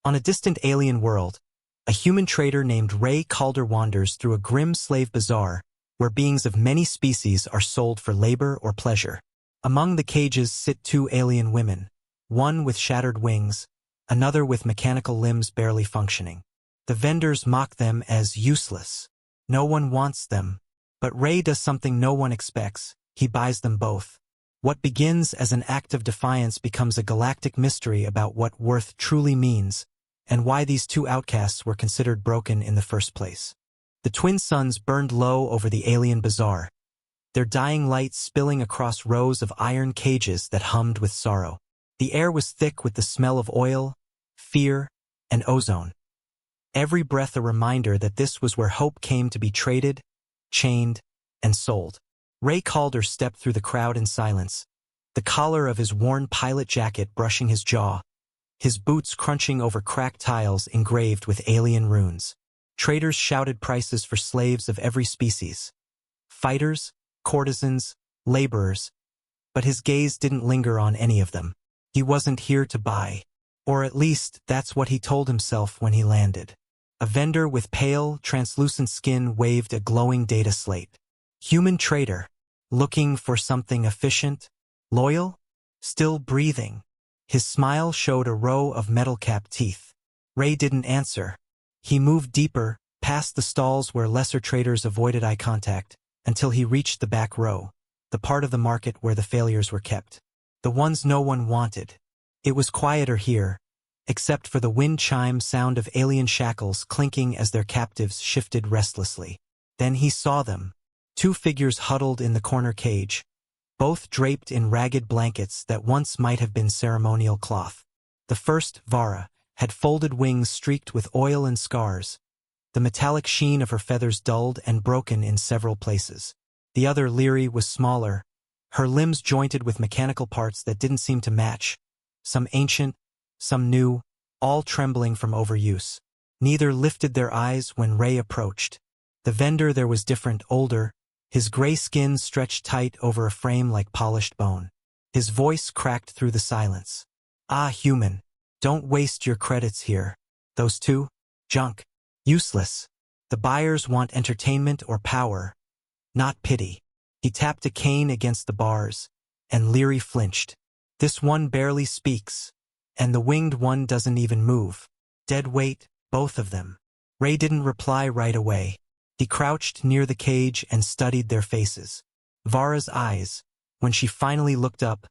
On a distant alien world, a human trader named Ray Calder wanders through a grim slave bazaar where beings of many species are sold for labor or pleasure. Among the cages sit two alien women, one with shattered wings, another with mechanical limbs barely functioning. The vendors mock them as useless. No one wants them. But Ray does something no one expects. He buys them both. What begins as an act of defiance becomes a galactic mystery about what worth truly means, and why these two outcasts were considered broken in the first place. The twin suns burned low over the alien bazaar, their dying light spilling across rows of iron cages that hummed with sorrow. The air was thick with the smell of oil, fear, and ozone. Every breath a reminder that this was where hope came to be traded, chained, and sold. Ray Calder stepped through the crowd in silence, the collar of his worn pilot jacket brushing his jaw, his boots crunching over cracked tiles engraved with alien runes. Traders shouted prices for slaves of every species. Fighters, courtesans, laborers. But his gaze didn't linger on any of them. He wasn't here to buy. Or at least, that's what he told himself when he landed. A vendor with pale, translucent skin waved a glowing data slate. Human trader. Looking for something efficient? Loyal? Still breathing. His smile showed a row of metal-capped teeth. Ray didn't answer. He moved deeper, past the stalls where lesser traders avoided eye contact, until he reached the back row, the part of the market where the failures were kept. The ones no one wanted. It was quieter here, except for the wind chime sound of alien shackles clinking as their captives shifted restlessly. Then he saw them. Two figures huddled in the corner cage, both draped in ragged blankets that once might have been ceremonial cloth. The first, Vara, had folded wings streaked with oil and scars, the metallic sheen of her feathers dulled and broken in several places. The other, Leary, was smaller, her limbs jointed with mechanical parts that didn't seem to match, some ancient, some new, all trembling from overuse. Neither lifted their eyes when Ray approached. The vendor there was different, older, his gray skin stretched tight over a frame like polished bone. His voice cracked through the silence. Ah, human, don't waste your credits here. Those two? Junk. Useless. The buyers want entertainment or power, not pity. He tapped a cane against the bars, and Leary flinched. This one barely speaks, and the winged one doesn't even move. Dead weight, both of them. Ray didn't reply right away. He crouched near the cage and studied their faces. Vara's eyes, when she finally looked up,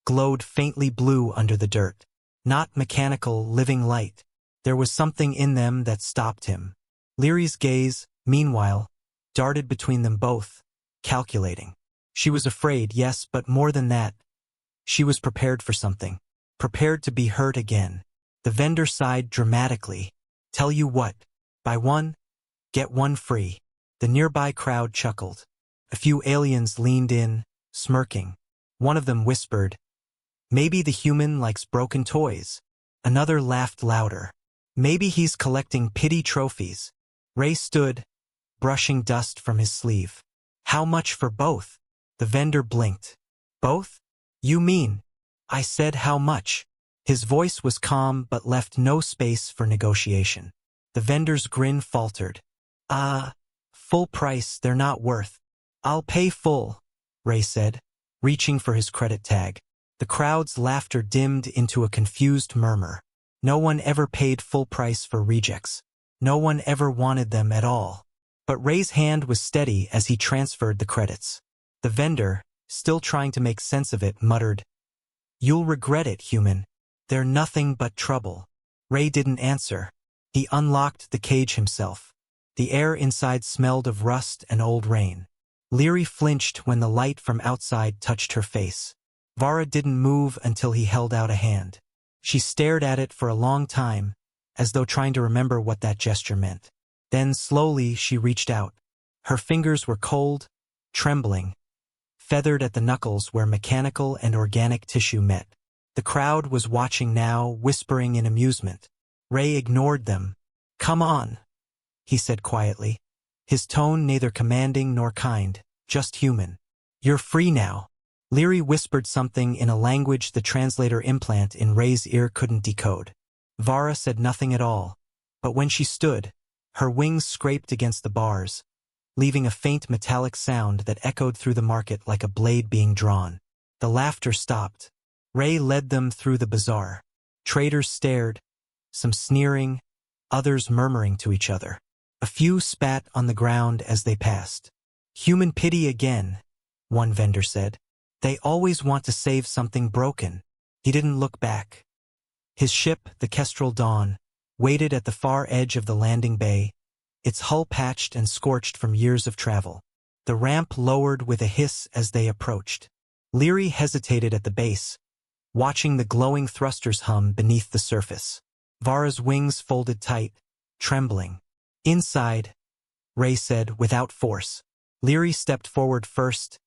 glowed faintly blue under the dirt. Not mechanical, living light. There was something in them that stopped him. Leary's gaze, meanwhile, darted between them both, calculating. She was afraid, yes, but more than that. She was prepared for something. Prepared to be hurt again. The vendor sighed dramatically. Tell you what, buy one, get one free. The nearby crowd chuckled. A few aliens leaned in, smirking. One of them whispered, maybe the human likes broken toys. Another laughed louder. Maybe he's collecting pity trophies. Ray stood, brushing dust from his sleeve. How much for both? The vendor blinked. Both? You mean? I said how much? His voice was calm but left no space for negotiation. The vendor's grin faltered. Full price they're not worth. I'll pay full, Ray said, reaching for his credit tag. The crowd's laughter dimmed into a confused murmur. No one ever paid full price for rejects. No one ever wanted them at all. But Ray's hand was steady as he transferred the credits. The vendor, still trying to make sense of it, muttered, You'll regret it, human. They're nothing but trouble. Ray didn't answer. He unlocked the cage himself. The air inside smelled of rust and old rain. Leary flinched when the light from outside touched her face. Vara didn't move until he held out a hand. She stared at it for a long time, as though trying to remember what that gesture meant. Then slowly she reached out. Her fingers were cold, trembling, feathered at the knuckles where mechanical and organic tissue met. The crowd was watching now, whispering in amusement. Ray ignored them. Come on, he said quietly, his tone neither commanding nor kind, just human. You're free now. Leary whispered something in a language the translator implant in Ray's ear couldn't decode. Vara said nothing at all, but when she stood, her wings scraped against the bars, leaving a faint metallic sound that echoed through the market like a blade being drawn. The laughter stopped. Ray led them through the bazaar. Traders stared, some sneering, others murmuring to each other. A few spat on the ground as they passed. Human pity again, one vendor said. They always want to save something broken. He didn't look back. His ship, the Kestrel Dawn, waited at the far edge of the landing bay, its hull patched and scorched from years of travel. The ramp lowered with a hiss as they approached. Leary hesitated at the base, watching the glowing thrusters hum beneath the surface. Vara's wings folded tight, trembling. Inside, Ray said without force. Leary stepped forward first,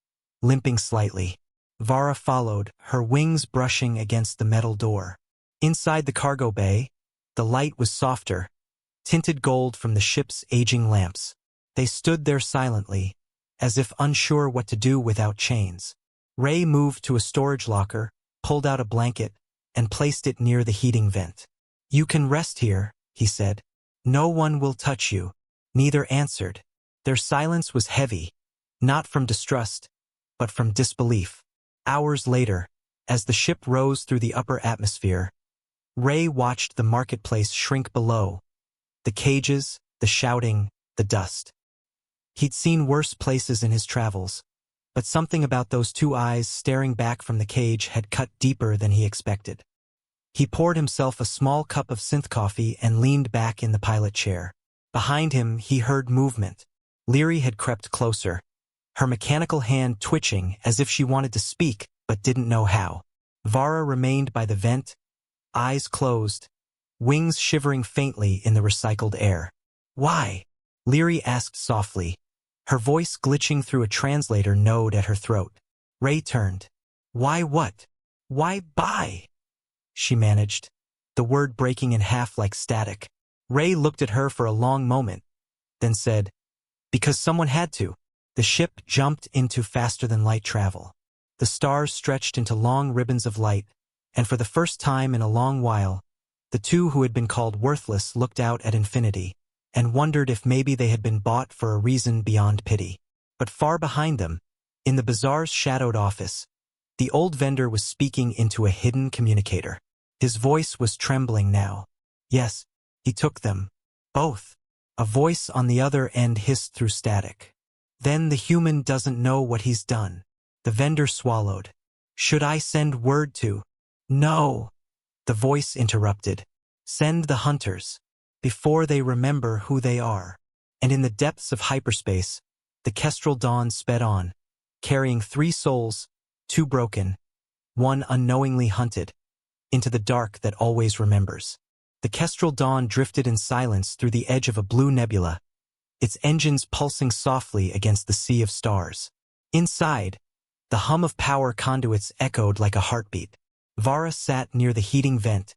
limping slightly. Vara followed, her wings brushing against the metal door. Inside the cargo bay, the light was softer, tinted gold from the ship's aging lamps. They stood there silently, as if unsure what to do without chains. Ray moved to a storage locker, pulled out a blanket, and placed it near the heating vent. "You can rest here," he said. "No one will touch you." Neither answered. Their silence was heavy, not from distrust, but from disbelief. Hours later, as the ship rose through the upper atmosphere, Ray watched the marketplace shrink below. The cages, the shouting, the dust. He'd seen worse places in his travels, but something about those two eyes staring back from the cage had cut deeper than he expected. He poured himself a small cup of synth coffee and leaned back in the pilot chair. Behind him, he heard movement. Leary had crept closer, her mechanical hand twitching as if she wanted to speak but didn't know how. Vara remained by the vent, eyes closed, wings shivering faintly in the recycled air. "Why?" Leary asked softly, her voice glitching through a translator node at her throat. Ray turned. "Why what? Why buy?" she managed, the word breaking in half like static. Ray looked at her for a long moment, then said, "Because someone had to." The ship jumped into faster-than-light travel. The stars stretched into long ribbons of light, and for the first time in a long while, the two who had been called worthless looked out at infinity, and wondered if maybe they had been bought for a reason beyond pity. But far behind them, in the bazaar's shadowed office, the old vendor was speaking into a hidden communicator. His voice was trembling now. "Yes, he took them. Both." A voice on the other end hissed through static. "Then the human doesn't know what he's done." The vendor swallowed. "Should I send word to—" "No," the voice interrupted. "Send the hunters, before they remember who they are." And in the depths of hyperspace, the Kestrel Dawn sped on, carrying 3 souls, 2 broken, 1 unknowingly hunted, into the dark that always remembers. The Kestrel Dawn drifted in silence through the edge of a blue nebula, its engines pulsing softly against the sea of stars. Inside, the hum of power conduits echoed like a heartbeat. Vara sat near the heating vent,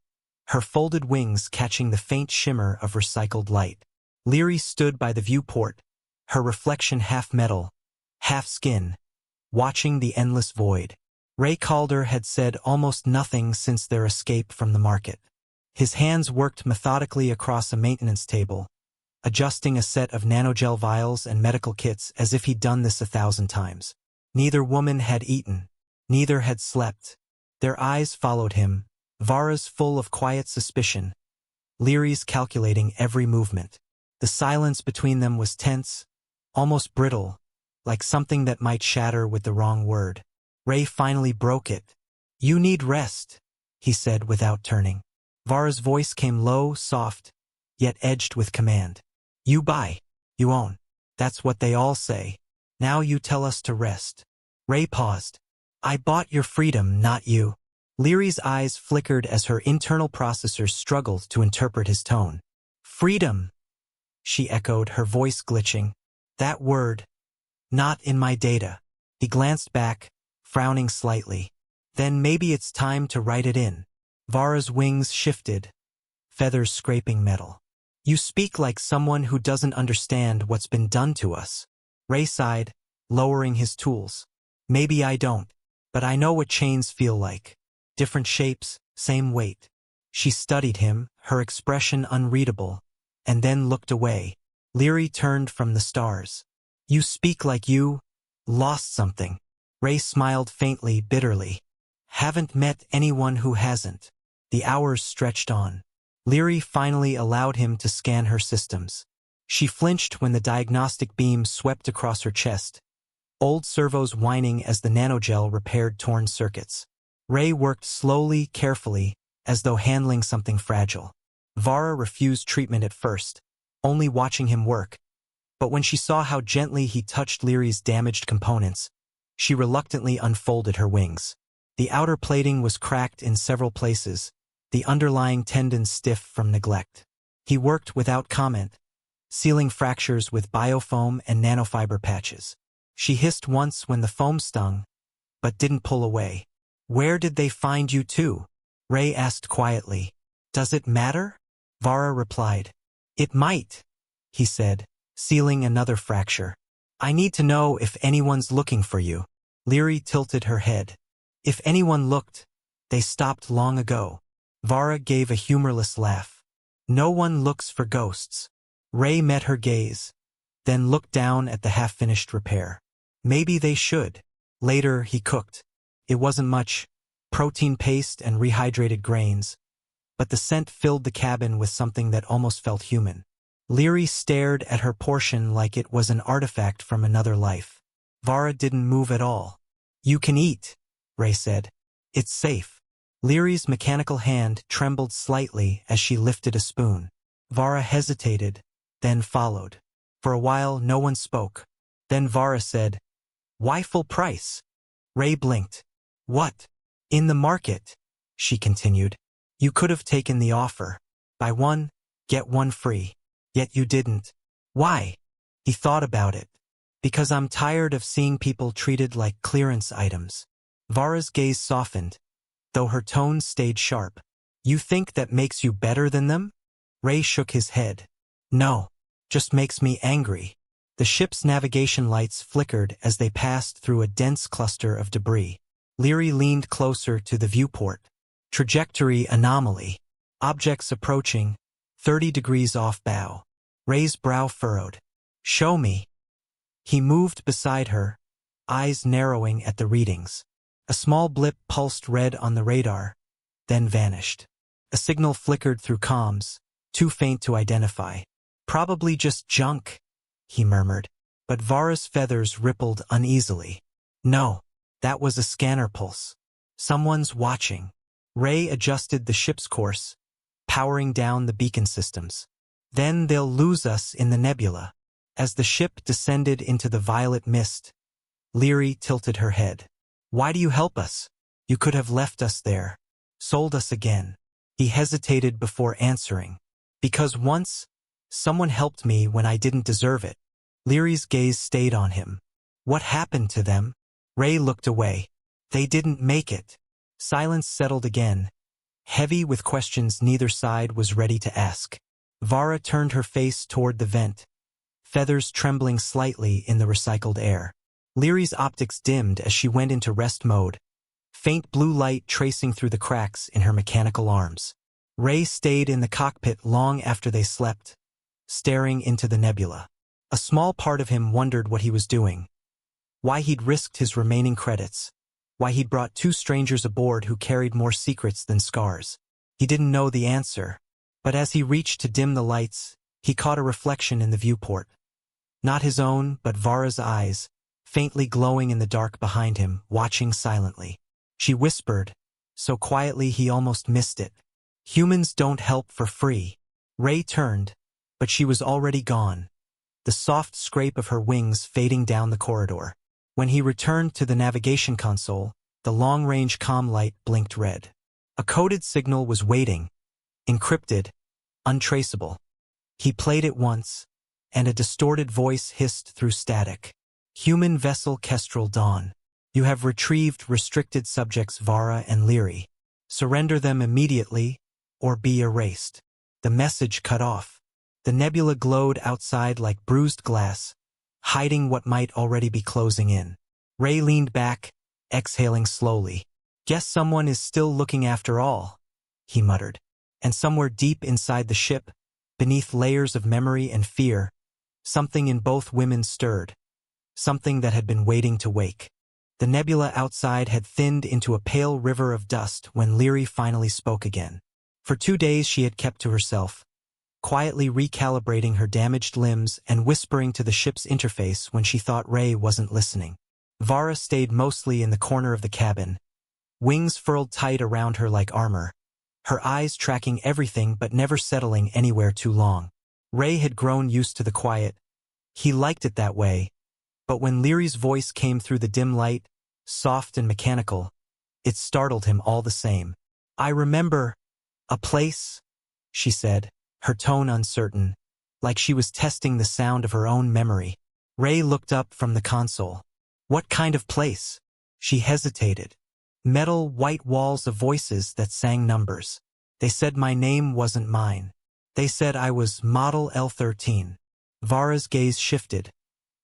her folded wings catching the faint shimmer of recycled light. Leary stood by the viewport, her reflection half metal, half skin, watching the endless void. Ray Calder had said almost nothing since their escape from the market. His hands worked methodically across a maintenance table, adjusting a set of nanogel vials and medical kits as if he'd done this 1,000 times. Neither woman had eaten. Neither had slept. Their eyes followed him, Vara's full of quiet suspicion, Leary's calculating every movement. The silence between them was tense, almost brittle, like something that might shatter with the wrong word. Ray finally broke it. "You need rest," he said without turning. Vara's voice came low, soft, yet edged with command. "You buy. You own. That's what they all say. Now you tell us to rest." Ray paused. "I bought your freedom, not you." Leary's eyes flickered as her internal processors struggled to interpret his tone. "Freedom," she echoed, her voice glitching. "That word. Not in my data." He glanced back, frowning slightly. "Then maybe it's time to write it in." Vara's wings shifted, feathers scraping metal. "You speak like someone who doesn't understand what's been done to us." Ray sighed, lowering his tools. "Maybe I don't, but I know what chains feel like. Different shapes, same weight." She studied him, her expression unreadable, and then looked away. Leary turned from the stars. You speak like you lost something. Ray smiled faintly, bitterly. Haven't met anyone who hasn't. The hours stretched on. Leary finally allowed him to scan her systems. She flinched when the diagnostic beam swept across her chest, old servos whining as the nanogel repaired torn circuits. Ray worked slowly, carefully, as though handling something fragile. Vara refused treatment at first, only watching him work. But when she saw how gently he touched Leary's damaged components, she reluctantly unfolded her wings. The outer plating was cracked in several places, the underlying tendons stiff from neglect. He worked without comment, sealing fractures with biofoam and nanofiber patches. She hissed once when the foam stung, but didn't pull away. Where did they find you to? Ray asked quietly. Does it matter? Vara replied. It might, he said, sealing another fracture. I need to know if anyone's looking for you. Leary tilted her head. If anyone looked, they stopped long ago. Vara gave a humorless laugh. No one looks for ghosts. Ray met her gaze, then looked down at the half-finished repair. Maybe they should. Later, he cooked. It wasn't much, protein paste and rehydrated grains, but the scent filled the cabin with something that almost felt human. Leary stared at her portion like it was an artifact from another life. Vara didn't move at all. You can eat, Ray said. It's safe. Leary's mechanical hand trembled slightly as she lifted a spoon. Vara hesitated, then followed. For a while, no one spoke. Then Vara said, Why full price? Ray blinked. What? In the market, she continued. You could have taken the offer. Buy one, get one free. Yet you didn't. Why? He thought about it. Because I'm tired of seeing people treated like clearance items. Vara's gaze softened, though her tone stayed sharp. You think that makes you better than them? Ray shook his head. No, just makes me angry. The ship's navigation lights flickered as they passed through a dense cluster of debris. Leary leaned closer to the viewport. Trajectory anomaly. Objects approaching, 30 degrees off bow. Ray's brow furrowed. Show me. He moved beside her, eyes narrowing at the readings. A small blip pulsed red on the radar, then vanished. A signal flickered through comms, too faint to identify. Probably just junk, he murmured. But Vara's feathers rippled uneasily. No, that was a scanner pulse. Someone's watching. Ray adjusted the ship's course, powering down the beacon systems. Then they'll lose us in the nebula. As the ship descended into the violet mist, Leary tilted her head. Why do you help us? You could have left us there. Sold us again. He hesitated before answering. Because once, someone helped me when I didn't deserve it. Leary's gaze stayed on him. What happened to them? Ray looked away. They didn't make it. Silence settled again, heavy with questions neither side was ready to ask. Vara turned her face toward the vent, feathers trembling slightly in the recycled air. Leary's optics dimmed as she went into rest mode, faint blue light tracing through the cracks in her mechanical arms. Ray stayed in the cockpit long after they slept, staring into the nebula. A small part of him wondered what he was doing, why he'd risked his remaining credits, why he'd brought two strangers aboard who carried more secrets than scars. He didn't know the answer, but as he reached to dim the lights, he caught a reflection in the viewport. Not his own, but Vara's eyes, faintly glowing in the dark behind him, watching silently. She whispered, so quietly he almost missed it. Humans don't help for free. Ray turned, but she was already gone, the soft scrape of her wings fading down the corridor. When he returned to the navigation console, the long-range comm light blinked red. A coded signal was waiting, encrypted, untraceable. He played it once, and a distorted voice hissed through static. Human vessel Kestrel Dawn. You have retrieved restricted subjects Vara and Leary. Surrender them immediately, or be erased. The message cut off. The nebula glowed outside like bruised glass, hiding what might already be closing in. Ray leaned back, exhaling slowly. Guess someone is still looking after all, he muttered. And somewhere deep inside the ship, beneath layers of memory and fear, something in both women stirred, something that had been waiting to wake. The nebula outside had thinned into a pale river of dust when Leary finally spoke again. For 2 days she had kept to herself, quietly recalibrating her damaged limbs and whispering to the ship's interface when she thought Ray wasn't listening. Vara stayed mostly in the corner of the cabin, wings furled tight around her like armor, her eyes tracking everything but never settling anywhere too long. Ray had grown used to the quiet. He liked it that way, but when Leary's voice came through the dim light, soft and mechanical, it startled him all the same. "I remember a place," she said, her tone uncertain, like she was testing the sound of her own memory. Ray looked up from the console. "What kind of place?" She hesitated. "Metal, white walls of voices that sang numbers. They said my name wasn't mine. They said I was Model L13. Vara's gaze shifted,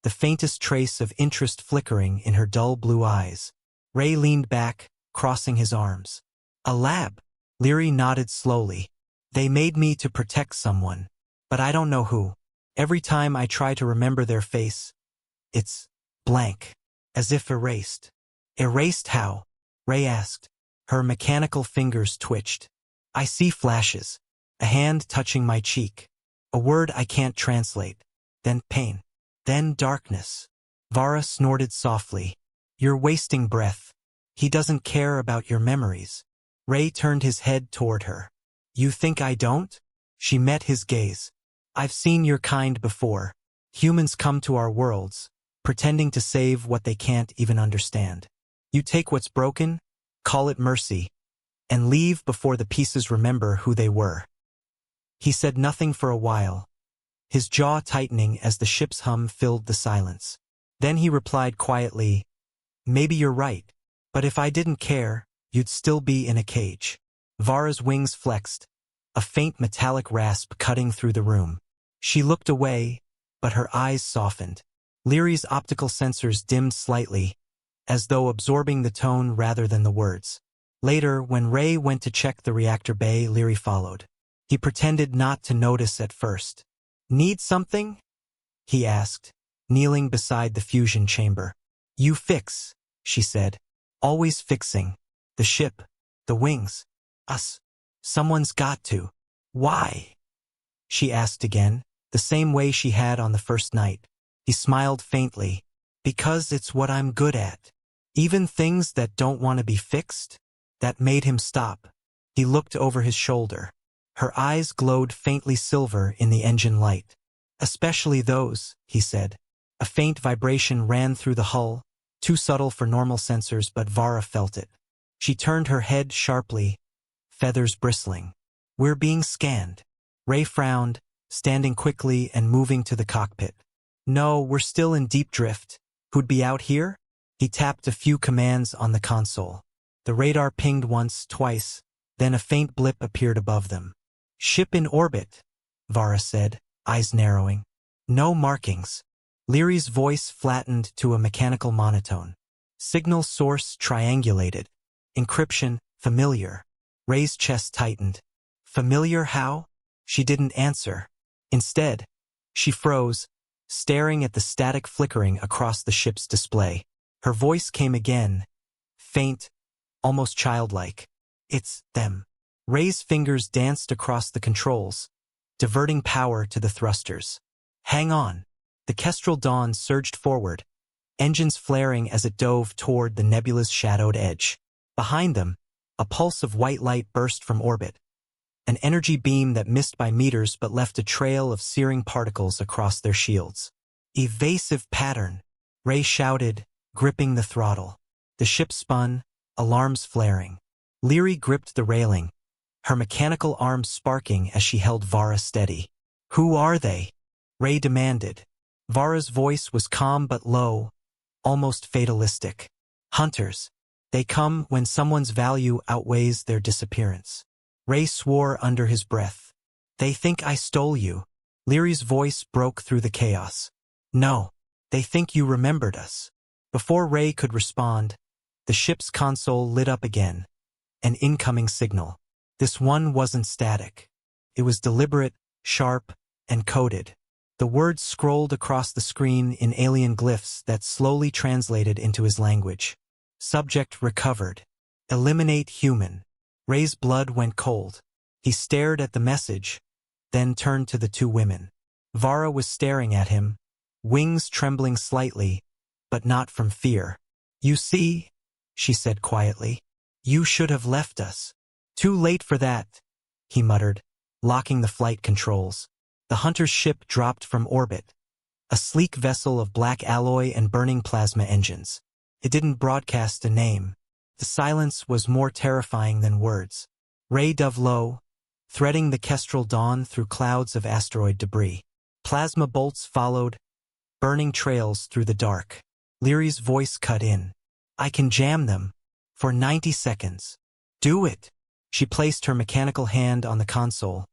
the faintest trace of interest flickering in her dull blue eyes. Ray leaned back, crossing his arms. "A lab?" Leary nodded slowly. "They made me to protect someone, but I don't know who. Every time I try to remember their face, it's blank, as if erased." "Erased how?" Ray asked. Her mechanical fingers twitched. "I see flashes, a hand touching my cheek, a word I can't translate, then pain, then darkness." Vara snorted softly. "You're wasting breath. He doesn't care about your memories." Ray turned his head toward her. "You think I don't?" She met his gaze. "I've seen your kind before. Humans come to our worlds, pretending to save what they can't even understand. You take what's broken, call it mercy, and leave before the pieces remember who they were." He said nothing for a while, his jaw tightening as the ship's hum filled the silence. Then he replied quietly, "Maybe you're right, but if I didn't care, you'd still be in a cage." Vara's wings flexed, a faint metallic rasp cutting through the room. She looked away, but her eyes softened. Leary's optical sensors dimmed slightly, as though absorbing the tone rather than the words. Later, when Ray went to check the reactor bay, Leary followed. He pretended not to notice at first. "Need something?" he asked, kneeling beside the fusion chamber. "You fix," she said. "Always fixing. The ship, the wings, us. Someone's got to." "Why?" she asked again, the same way she had on the first night. He smiled faintly. "Because it's what I'm good at. Even things that don't want to be fixed." That made him stop. He looked over his shoulder. Her eyes glowed faintly silver in the engine light. "Especially those," he said. A faint vibration ran through the hull, too subtle for normal sensors, but Vara felt it. She turned her head sharply, feathers bristling. "We're being scanned." Ray frowned, standing quickly and moving to the cockpit. "No, we're still in deep drift. Who'd be out here?" He tapped a few commands on the console. The radar pinged once, twice, then a faint blip appeared above them. "Ship in orbit," Vara said, eyes narrowing. "No markings." Leary's voice flattened to a mechanical monotone. "Signal source triangulated. Encryption familiar." Ray's chest tightened. "Familiar how?" She didn't answer. Instead, she froze, staring at the static flickering across the ship's display. Her voice came again, faint, almost childlike. "It's them." Ray's fingers danced across the controls, diverting power to the thrusters. "Hang on." The Kestrel Dawn surged forward, engines flaring as it dove toward the nebula's shadowed edge. Behind them, a pulse of white light burst from orbit, an energy beam that missed by meters but left a trail of searing particles across their shields. "Evasive pattern," Ray shouted, gripping the throttle. The ship spun, alarms flaring. Leary gripped the railing, her mechanical arms sparking as she held Vara steady. "Who are they?" Ray demanded. Vara's voice was calm but low, almost fatalistic. "Hunters. They come when someone's value outweighs their disappearance." Ray swore under his breath. "They think I stole you." Leary's voice broke through the chaos. "No. They think you remembered us." Before Ray could respond, the ship's console lit up again. An incoming signal. This one wasn't static. It was deliberate, sharp, and coded. The words scrolled across the screen in alien glyphs that slowly translated into his language. Subject recovered. Eliminate human. Ray's blood went cold. He stared at the message, then turned to the two women. Vara was staring at him, wings trembling slightly, but not from fear. You see, she said quietly, you should have left us. Too late for that, he muttered, locking the flight controls. The hunter's ship dropped from orbit, a sleek vessel of black alloy and burning plasma engines. It didn't broadcast a name. The silence was more terrifying than words. Ray dove low, threading the kestrel dawn through clouds of asteroid debris. Plasma bolts followed, burning trails through the dark. Leary's voice cut in. I can jam them. For 90 seconds. Do it. She placed her mechanical hand on the console,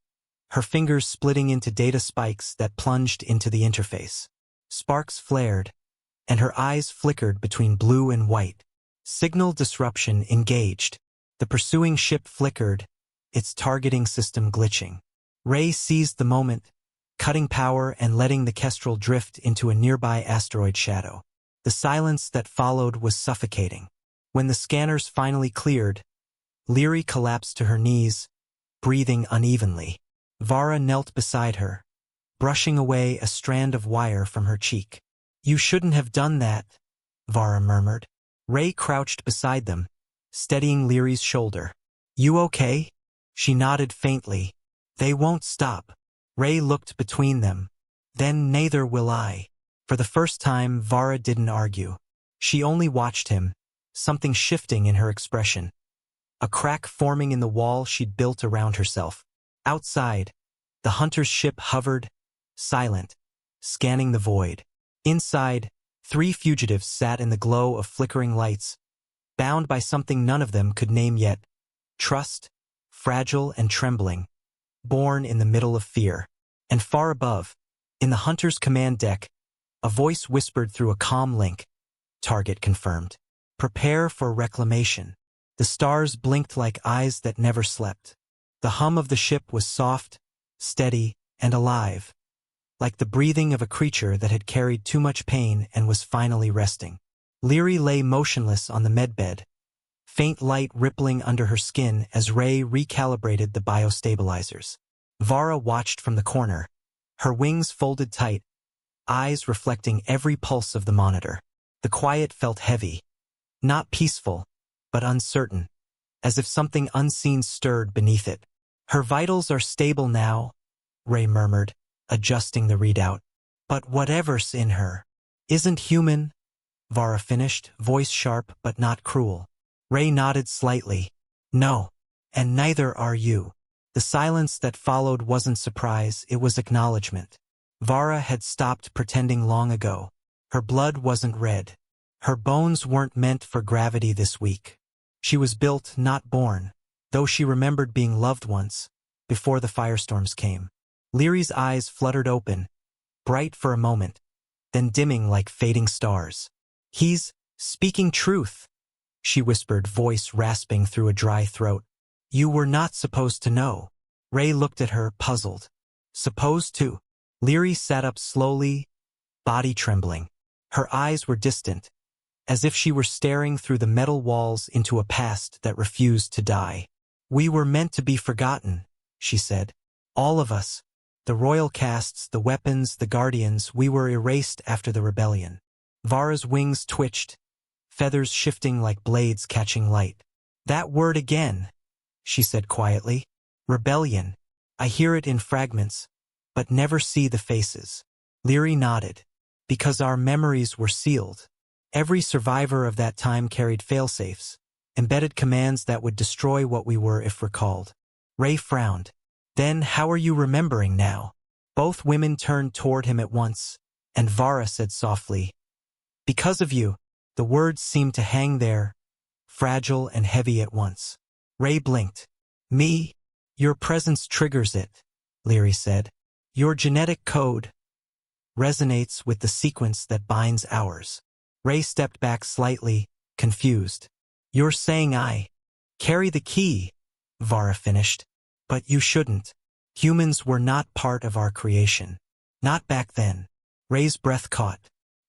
her fingers splitting into data spikes that plunged into the interface. Sparks flared, and her eyes flickered between blue and white. Signal disruption engaged. The pursuing ship flickered, its targeting system glitching. Ray seized the moment, cutting power and letting the kestrel drift into a nearby asteroid shadow. The silence that followed was suffocating. When the scanners finally cleared, Leary collapsed to her knees, breathing unevenly. Vara knelt beside her, brushing away a strand of wire from her cheek. You shouldn't have done that, Vara murmured. Ray crouched beside them, steadying Leary's shoulder. You okay? She nodded faintly. They won't stop. Ray looked between them. Then neither will I. For the first time, Vara didn't argue. She only watched him, something shifting in her expression. A crack forming in the wall she'd built around herself. Outside, the hunter's ship hovered, silent, scanning the void. Inside, 3 fugitives sat in the glow of flickering lights, bound by something none of them could name yet. Trust, fragile and trembling, born in the middle of fear. And far above, in the hunter's command deck, a voice whispered through a comm link. Target confirmed. Prepare for reclamation. The stars blinked like eyes that never slept. The hum of the ship was soft, steady, and alive, like the breathing of a creature that had carried too much pain and was finally resting. Leary lay motionless on the medbed, faint light rippling under her skin as Ray recalibrated the biostabilizers. Vara watched from the corner, her wings folded tight, eyes reflecting every pulse of the monitor. The quiet felt heavy, not peaceful, but uncertain, as if something unseen stirred beneath it. Her vitals are stable now, Ray murmured, adjusting the readout. But whatever's in her isn't human, Vara finished, voice sharp but not cruel. Ray nodded slightly. No, and neither are you. The silence that followed wasn't surprise, it was acknowledgement. Vara had stopped pretending long ago. Her blood wasn't red. Her bones weren't meant for gravity this week. She was built, not born, though she remembered being loved once, before the firestorms came. Leary's eyes fluttered open, bright for a moment, then dimming like fading stars. He's speaking truth, she whispered, voice rasping through a dry throat. You were not supposed to know. Ray looked at her, puzzled. Supposed to? Leary sat up slowly, body trembling. Her eyes were distant, as if she were staring through the metal walls into a past that refused to die. We were meant to be forgotten, she said. All of us. The royal casts, the weapons, the guardians, we were erased after the rebellion. Vara's wings twitched, feathers shifting like blades catching light. That word again, she said quietly. Rebellion. I hear it in fragments, but never see the faces. Leary nodded. Because our memories were sealed. Every survivor of that time carried failsafes, embedded commands that would destroy what we were if recalled. Ray frowned. Then how are you remembering now? Both women turned toward him at once, and Vara said softly, because of you. The words seemed to hang there, fragile and heavy at once. Ray blinked. Me? Your presence triggers it, Leary said. Your genetic code resonates with the sequence that binds ours. Ray stepped back slightly, confused. You're saying I carry the key? Vara finished. But you shouldn't. Humans were not part of our creation. Not back then. Ray's breath caught.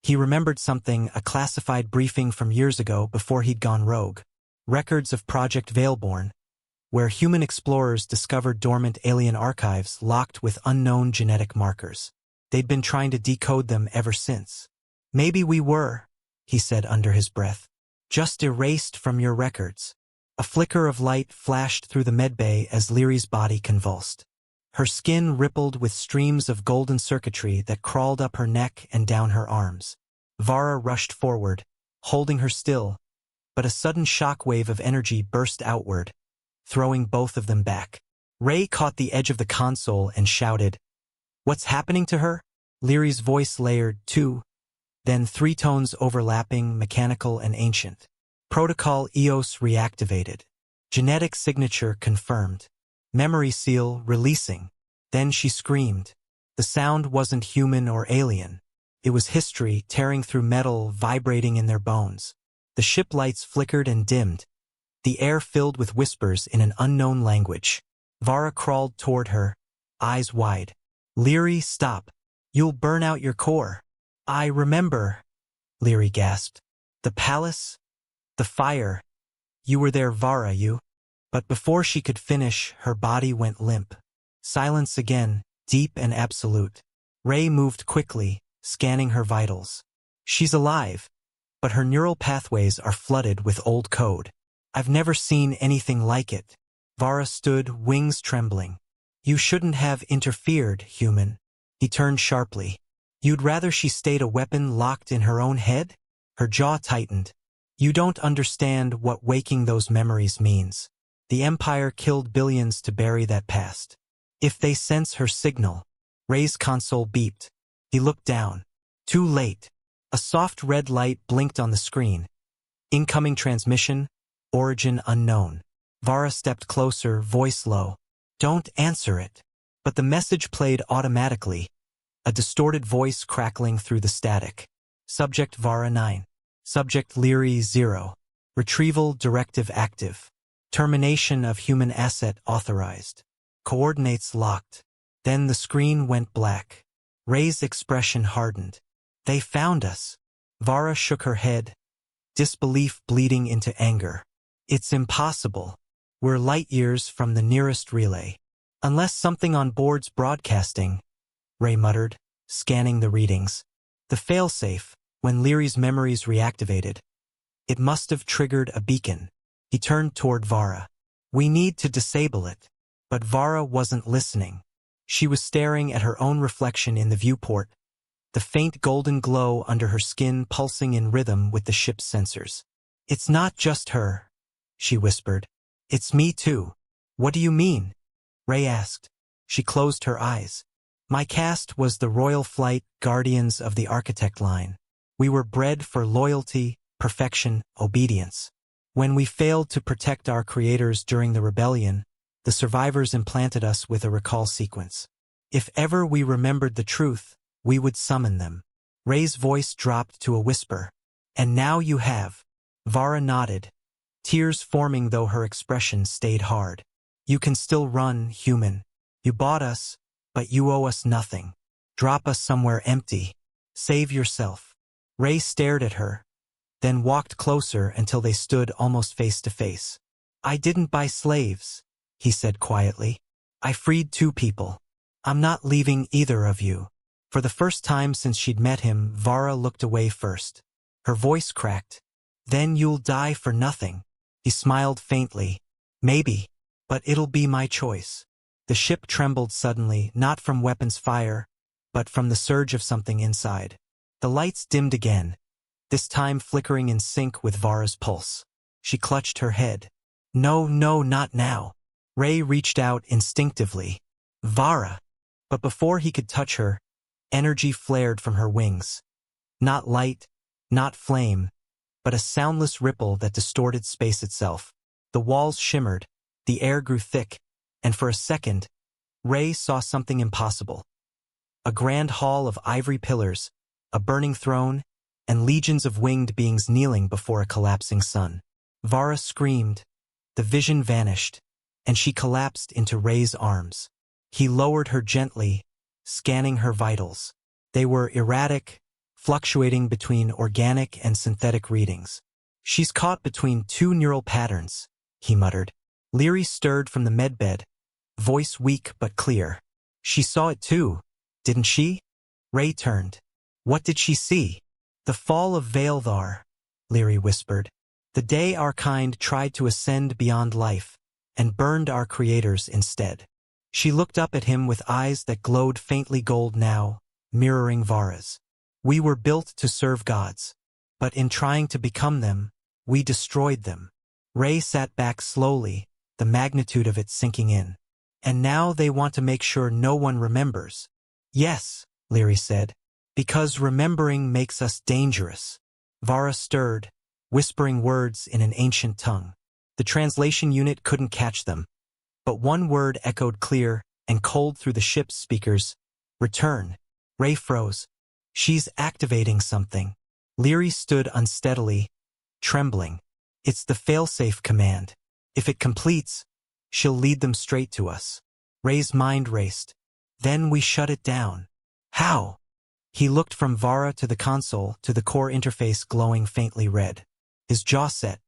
He remembered something, a classified briefing from years ago before he'd gone rogue. Records of Project Veilborn, where human explorers discovered dormant alien archives locked with unknown genetic markers. They'd been trying to decode them ever since. Maybe we were, he said under his breath, just erased from your records. A flicker of light flashed through the medbay as Lyri's body convulsed. Her skin rippled with streams of golden circuitry that crawled up her neck and down her arms. Vara rushed forward, holding her still, but a sudden shockwave of energy burst outward, throwing both of them back. Ray caught the edge of the console and shouted, "What's happening to her?" Lyri's voice layered, two, then three tones overlapping, mechanical and ancient. Protocol EOS reactivated. Genetic signature confirmed. Memory seal releasing. Then she screamed. The sound wasn't human or alien. It was history tearing through metal, vibrating in their bones. The ship lights flickered and dimmed. The air filled with whispers in an unknown language. Vara crawled toward her, eyes wide. "Lyri, stop. You'll burn out your core." "I remember," Lyri gasped. "The palace? The fire. You were there, Vara, you." But before she could finish, her body went limp. Silence again, deep and absolute. Ray moved quickly, scanning her vitals. She's alive, but her neural pathways are flooded with old code. I've never seen anything like it. Vara stood, wings trembling. "You shouldn't have interfered, human." He turned sharply. "You'd rather she stayed a weapon locked in her own head?" Her jaw tightened. "You don't understand what waking those memories means. The Empire killed billions to bury that past. If they sense her signal..." Ray's console beeped. He looked down. Too late. A soft red light blinked on the screen. Incoming transmission, origin unknown. Vara stepped closer, voice low. "Don't answer it." But the message played automatically, a distorted voice crackling through the static. Subject Vara 9. Subject Lyri 0. Retrieval directive active. Termination of human asset authorized. Coordinates locked. Then the screen went black. Ray's expression hardened. "They found us." Vara shook her head, disbelief bleeding into anger. "It's impossible. We're light years from the nearest relay. Unless something on board's broadcasting," Ray muttered, scanning the readings. The failsafe, when Lyri's memories reactivated. It must have triggered a beacon. He turned toward Vara. "We need to disable it." But Vara wasn't listening. She was staring at her own reflection in the viewport, the faint golden glow under her skin pulsing in rhythm with the ship's sensors. "It's not just her," she whispered. "It's me too." "What do you mean?" Ray asked. She closed her eyes. "My caste was the Royal Flight Guardians of the Architect line. We were bred for loyalty, perfection, obedience. When we failed to protect our creators during the rebellion, the survivors implanted us with a recall sequence. If ever we remembered the truth, we would summon them." Ray's voice dropped to a whisper. "And now you have." Vara nodded, tears forming though her expression stayed hard. "You can still run, human. You bought us, but you owe us nothing. Drop us somewhere empty. Save yourself." Ray stared at her, then walked closer until they stood almost face to face. "I didn't buy slaves," he said quietly. "I freed 2 people. I'm not leaving either of you." For the first time since she'd met him, Vara looked away first. Her voice cracked. "Then you'll die for nothing." He smiled faintly. "Maybe, but it'll be my choice." The ship trembled suddenly, not from weapons fire, but from the surge of something inside. The lights dimmed again, this time flickering in sync with Vara's pulse. She clutched her head. "No, no, not now." Ray reached out instinctively. "Vara!" But before he could touch her, energy flared from her wings. Not light, not flame, but a soundless ripple that distorted space itself. The walls shimmered, the air grew thick, and for a second, Ray saw something impossible. A grand hall of ivory pillars, a burning throne, and legions of winged beings kneeling before a collapsing sun. Vara screamed. The vision vanished, and she collapsed into Ray's arms. He lowered her gently, scanning her vitals. They were erratic, fluctuating between organic and synthetic readings. "She's caught between two neural patterns," he muttered. Leary stirred from the medbed, voice weak but clear. "She saw it too, didn't she?" Ray turned. "What did she see?" "The fall of Vailthar," Leary whispered. "The day our kind tried to ascend beyond life, and burned our creators instead." She looked up at him with eyes that glowed faintly gold now, mirroring Vara's. "We were built to serve gods, but in trying to become them, we destroyed them." Ray sat back slowly, the magnitude of it sinking in. "And now they want to make sure no one remembers." "Yes," Leary said, "because remembering makes us dangerous." Vara stirred, whispering words in an ancient tongue. The translation unit couldn't catch them, but one word echoed clear and cold through the ship's speakers: "Return." Ray froze. "She's activating something." Leary stood unsteadily, trembling. "It's the failsafe command. If it completes, she'll lead them straight to us." Ray's mind raced. "Then we shut it down." "How?" He looked from Vara to the console, to the core interface glowing faintly red. His jaw set.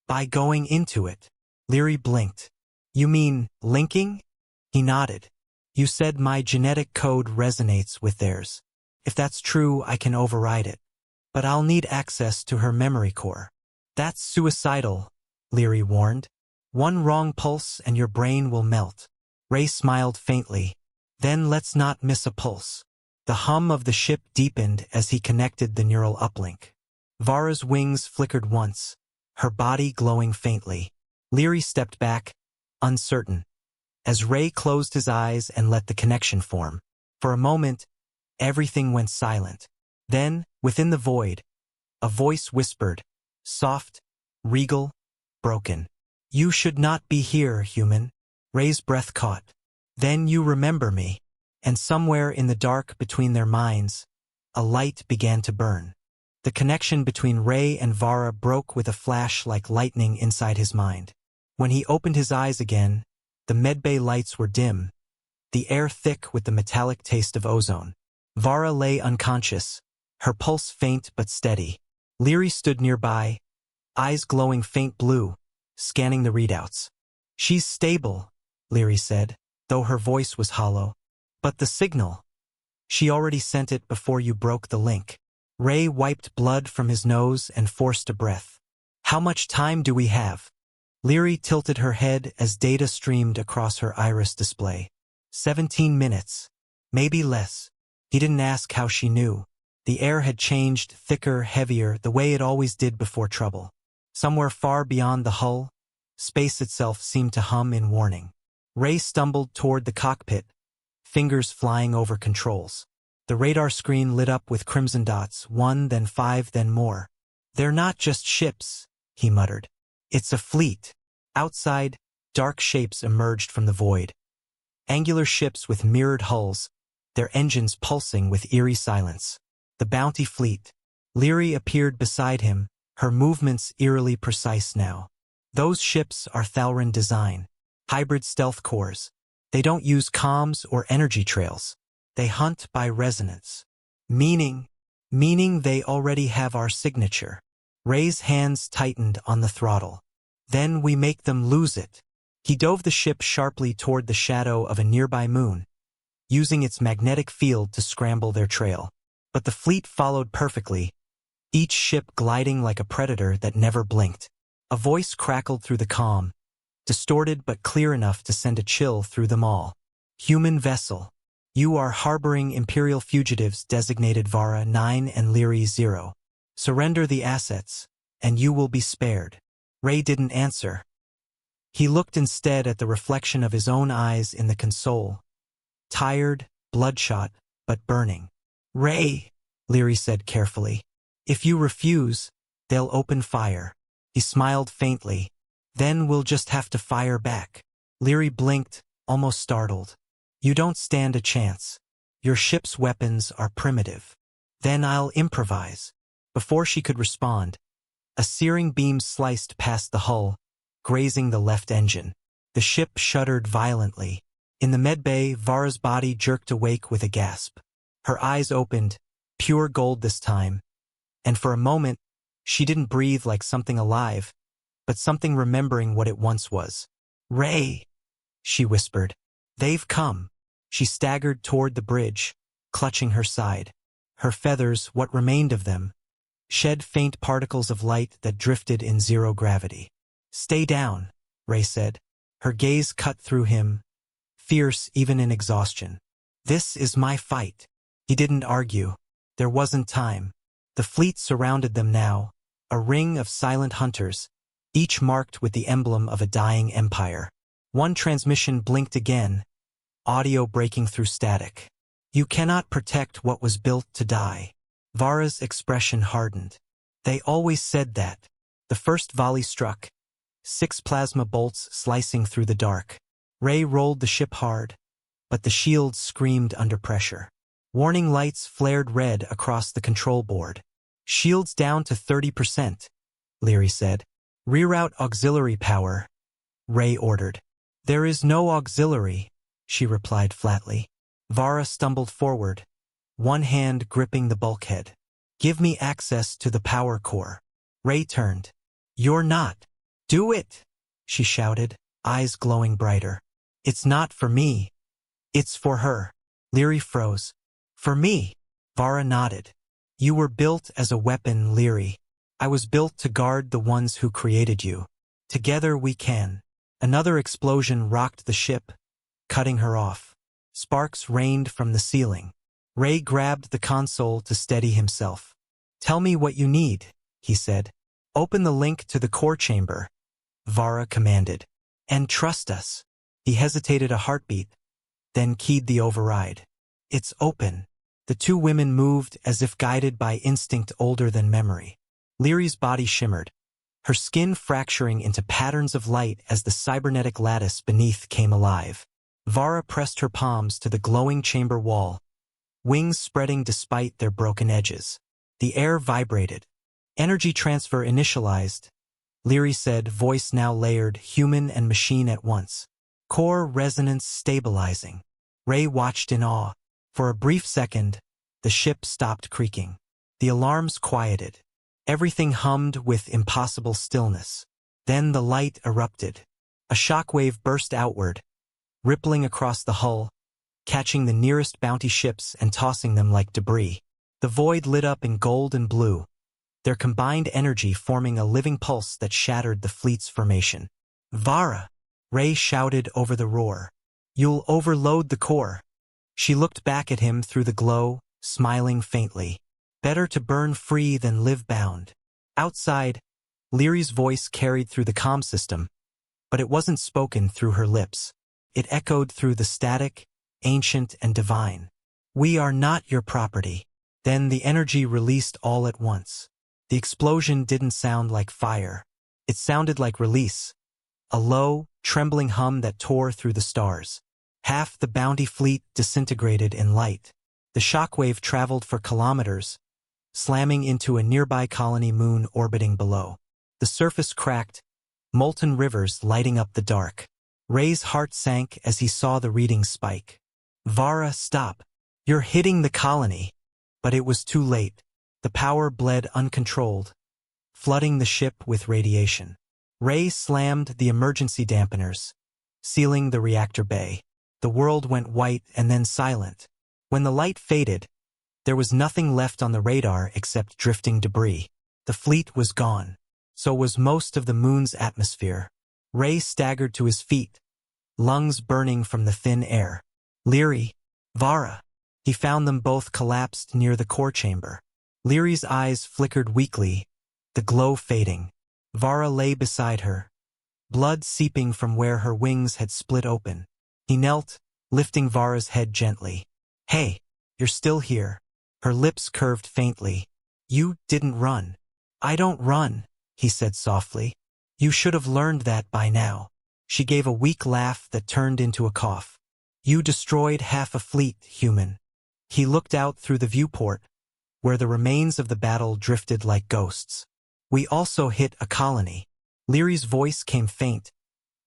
"By going into it." Leary blinked. "You mean linking?" He nodded. "You said my genetic code resonates with theirs. If that's true, I can override it. But I'll need access to her memory core." "That's suicidal," Leary warned. "One wrong pulse and your brain will melt." Ray smiled faintly. "Then let's not miss a pulse." The hum of the ship deepened as he connected the neural uplink. Vara's wings flickered once, her body glowing faintly. Leary stepped back, uncertain, as Ray closed his eyes and let the connection form. For a moment, everything went silent. Then, within the void, a voice whispered, soft, regal, broken. "You should not be here, human." Ray's breath caught. "Then you remember me." And somewhere in the dark between their minds, a light began to burn. The connection between Ray and Vara broke with a flash like lightning inside his mind. When he opened his eyes again, the medbay lights were dim, the air thick with the metallic taste of ozone. Vara lay unconscious, her pulse faint but steady. Leary stood nearby, eyes glowing faint blue, scanning the readouts. "She's stable," Leary said, though her voice was hollow. "But the signal? She already sent it before you broke the link." Ray wiped blood from his nose and forced a breath. "How much time do we have?" Leary tilted her head as data streamed across her iris display. 17 minutes. Maybe less. He didn't ask how she knew. The air had changed, thicker, heavier, the way it always did before trouble. Somewhere far beyond the hull, space itself seemed to hum in warning. Ray stumbled toward the cockpit, fingers flying over controls. The radar screen lit up with crimson dots, 1, then 5, then more. "They're not just ships," he muttered. "It's a fleet." Outside, dark shapes emerged from the void. Angular ships with mirrored hulls, their engines pulsing with eerie silence. The Bounty fleet. Leary appeared beside him, her movements eerily precise now. "Those ships are Thalran design. Hybrid stealth cores. They don't use comms or energy trails. They hunt by resonance." Meaning they already have our signature." Ray's hands tightened on the throttle. "Then we make them lose it." He dove the ship sharply toward the shadow of a nearby moon, using its magnetic field to scramble their trail. But the fleet followed perfectly, each ship gliding like a predator that never blinked. A voice crackled through the calm, distorted but clear enough to send a chill through them all. "Human vessel. You are harboring Imperial fugitives designated Vara 9 and Leary 0. Surrender the assets, and you will be spared." Ray didn't answer. He looked instead at the reflection of his own eyes in the console. Tired, bloodshot, but burning. "Ray," Leary said carefully, "if you refuse, they'll open fire." He smiled faintly. "Then we'll just have to fire back." Leary blinked, almost startled. "You don't stand a chance. Your ship's weapons are primitive." "Then I'll improvise." Before she could respond, a searing beam sliced past the hull, grazing the left engine. The ship shuddered violently. In the medbay, Vara's body jerked awake with a gasp. Her eyes opened, pure gold this time, and for a moment, she didn't breathe like something alive, but something remembering what it once was. "Ray," she whispered. "They've come." She staggered toward the bridge, clutching her side. Her feathers, what remained of them, shed faint particles of light that drifted in zero gravity. "Stay down," Ray said. Her gaze cut through him, fierce even in exhaustion. "This is my fight." He didn't argue. There wasn't time. The fleet surrounded them now, a ring of silent hunters, each marked with the emblem of a dying empire. One transmission blinked again, audio breaking through static. "You cannot protect what was built to die." Vara's expression hardened. "They always said that." The first volley struck, 6 plasma bolts slicing through the dark. Ray rolled the ship hard, but the shields screamed under pressure. Warning lights flared red across the control board. "Shields down to 30%, Leary said. "Reroute auxiliary power," Ray ordered. "There is no auxiliary," she replied flatly. Vara stumbled forward, one hand gripping the bulkhead. "Give me access to the power core." Ray turned. "You're not." "Do it," she shouted, eyes glowing brighter. "It's not for me. It's for her." Leary froze. "For me?" Vara nodded. "You were built as a weapon, Leary. I was built to guard the ones who created you. Together we can." Another explosion rocked the ship, cutting her off. Sparks rained from the ceiling. Ray grabbed the console to steady himself. "Tell me what you need," he said. "Open the link to the core chamber," Vara commanded. "And trust us." He hesitated a heartbeat, then keyed the override. "It's open." The two women moved as if guided by instinct older than memory. Leary's body shimmered, her skin fracturing into patterns of light as the cybernetic lattice beneath came alive. Vara pressed her palms to the glowing chamber wall, wings spreading despite their broken edges. The air vibrated. "Energy transfer initialized," Leary said, voice now layered, human and machine at once. "Core resonance stabilizing." Ray watched in awe. For a brief second, the ship stopped creaking. The alarms quieted. Everything hummed with impossible stillness. Then the light erupted. A shockwave burst outward, rippling across the hull, catching the nearest bounty ships and tossing them like debris. The void lit up in gold and blue, their combined energy forming a living pulse that shattered the fleet's formation. "Vara!" Ray shouted over the roar. "You'll overload the core." She looked back at him through the glow, smiling faintly. "Better to burn free than live bound." Outside, Leary's voice carried through the comm system, but it wasn't spoken through her lips. It echoed through the static, ancient and divine. "We are not your property." Then the energy released all at once. The explosion didn't sound like fire. It sounded like release, a low, trembling hum that tore through the stars. Half the bounty fleet disintegrated in light. The shockwave traveled for kilometers, slamming into a nearby colony moon orbiting below. The surface cracked, molten rivers lighting up the dark. Ray's heart sank as he saw the readings spike. "Vara, stop. You're hitting the colony." But it was too late. The power bled uncontrolled, flooding the ship with radiation. Ray slammed the emergency dampeners, sealing the reactor bay. The world went white and then silent. When the light faded, there was nothing left on the radar except drifting debris. The fleet was gone. So was most of the moon's atmosphere. Ray staggered to his feet, lungs burning from the thin air. "Leary, Vara." He found them both collapsed near the core chamber. Leary's eyes flickered weakly, the glow fading. Vara lay beside her, blood seeping from where her wings had split open. He knelt, lifting Vara's head gently. "Hey, you're still here." Her lips curved faintly. "You didn't run." "I don't run," he said softly. "You should have learned that by now." She gave a weak laugh that turned into a cough. "You destroyed half a fleet, human." He looked out through the viewport, where the remains of the battle drifted like ghosts. "We also hit a colony." Leary's voice came faint,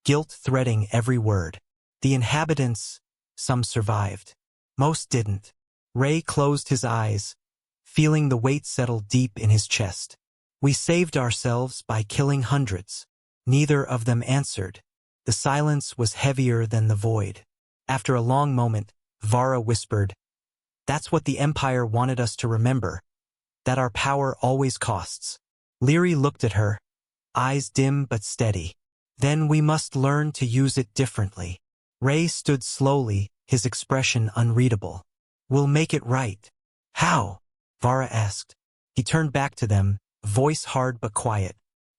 guilt threading every word. The inhabitants, some survived. Most didn't. Ray closed his eyes, feeling the weight settle deep in his chest. We saved ourselves by killing hundreds. Neither of them answered. The silence was heavier than the void. After a long moment, Vara whispered, "That's what the Empire wanted us to remember, that our power always costs." Leary looked at her, eyes dim but steady. "Then we must learn to use it differently." Ray stood slowly, his expression unreadable. "We'll make it right." "How?" Vara asked. He turned back to them, voice hard but quiet.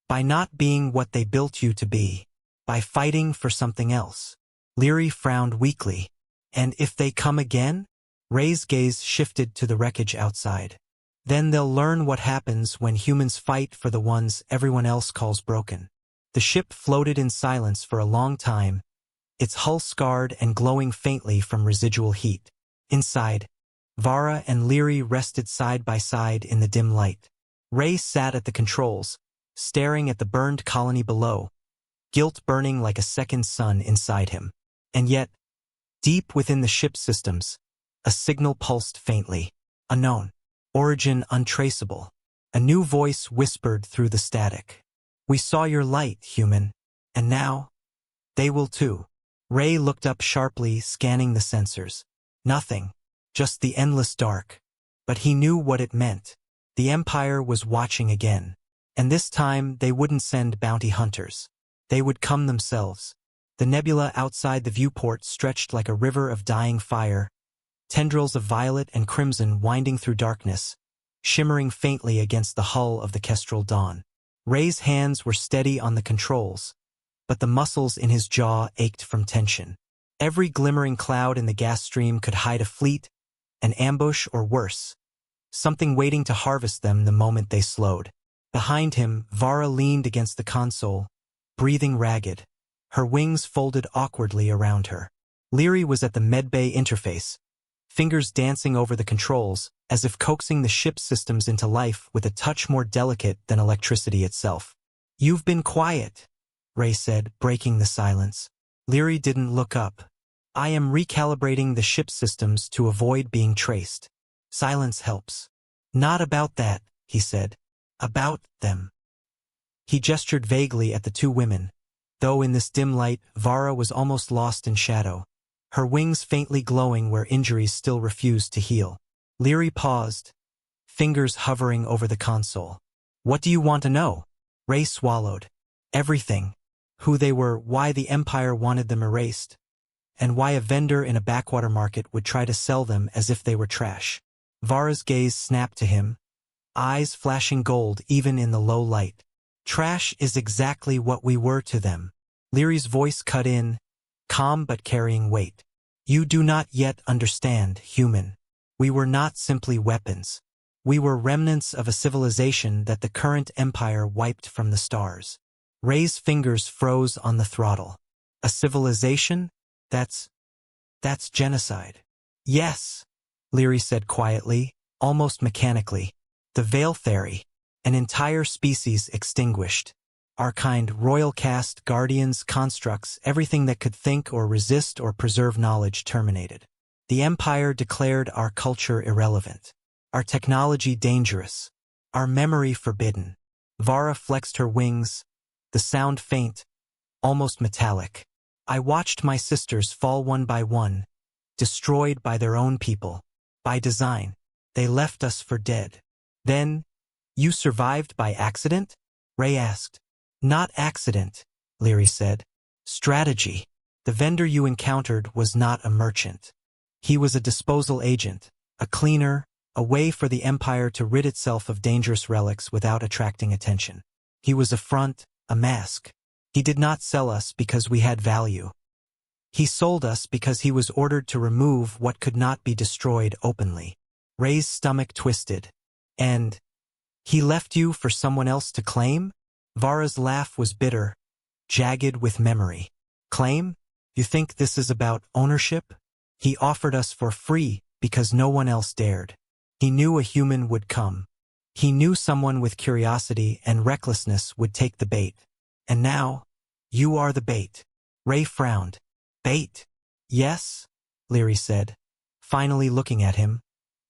"By not being what they built you to be. By fighting for something else." Leary frowned weakly. "And if they come again?" Ray's gaze shifted to the wreckage outside. "Then they'll learn what happens when humans fight for the ones everyone else calls broken." The ship floated in silence for a long time, its hull scarred and glowing faintly from residual heat. Inside, Vara and Leary rested side by side in the dim light. Ray sat at the controls, staring at the burned colony below, guilt burning like a second sun inside him. And yet, deep within the ship's systems, a signal pulsed faintly. Unknown. Origin untraceable. A new voice whispered through the static. "We saw your light, human. And now, they will too." Ray looked up sharply, scanning the sensors. Nothing. Just the endless dark. But he knew what it meant. The Empire was watching again. And this time they wouldn't send bounty hunters. They would come themselves. The nebula outside the viewport stretched like a river of dying fire, tendrils of violet and crimson winding through darkness, shimmering faintly against the hull of the Kestrel dawn. Ray's hands were steady on the controls, but the muscles in his jaw ached from tension. Every glimmering cloud in the gas stream could hide a fleet, an ambush, or worse, something waiting to harvest them the moment they slowed. Behind him, Vara leaned against the console, breathing ragged, her wings folded awkwardly around her. Leary was at the medbay interface, fingers dancing over the controls, as if coaxing the ship's systems into life with a touch more delicate than electricity itself. "You've been quiet," Ray said, breaking the silence. Leary didn't look up. "I am recalibrating the ship's systems to avoid being traced. Silence helps." "Not about that," he said. "About them." He gestured vaguely at the two women, though in this dim light, Vara was almost lost in shadow, her wings faintly glowing where injuries still refused to heal. Leary paused, fingers hovering over the console. "What do you want to know?" Ray swallowed. "Everything. Who they were, why the Empire wanted them erased, and why a vendor in a backwater market would try to sell them as if they were trash." Vara's gaze snapped to him, eyes flashing gold even in the low light. "Trash is exactly what we were to them." Leary's voice cut in, calm but carrying weight. "You do not yet understand, human. We were not simply weapons. We were remnants of a civilization that the current Empire wiped from the stars." Ray's fingers froze on the throttle. "A civilization? That's genocide." "Yes," Leary said quietly, almost mechanically. "The Veil Theory. An entire species extinguished. Our kind, royal caste, guardians, constructs, everything that could think or resist or preserve knowledge terminated. The Empire declared our culture irrelevant, our technology dangerous, our memory forbidden." Vara flexed her wings, the sound faint, almost metallic. "I watched my sisters fall one by one, destroyed by their own people. By design. They left us for dead. Then, you survived by accident?" Ray asked. "Not accident," Leary said. "Strategy. The vendor you encountered was not a merchant. He was a disposal agent, a cleaner, a way for the Empire to rid itself of dangerous relics without attracting attention. He was a front, a mask. He did not sell us because we had value. He sold us because he was ordered to remove what could not be destroyed openly." Ray's stomach twisted. "And he left you for someone else to claim?" Vara's laugh was bitter, jagged with memory. "Claim? You think this is about ownership? He offered us for free because no one else dared. He knew a human would come. He knew someone with curiosity and recklessness would take the bait. And now, you are the bait." Ray frowned. Bait? Yes, Leary said, finally looking at him,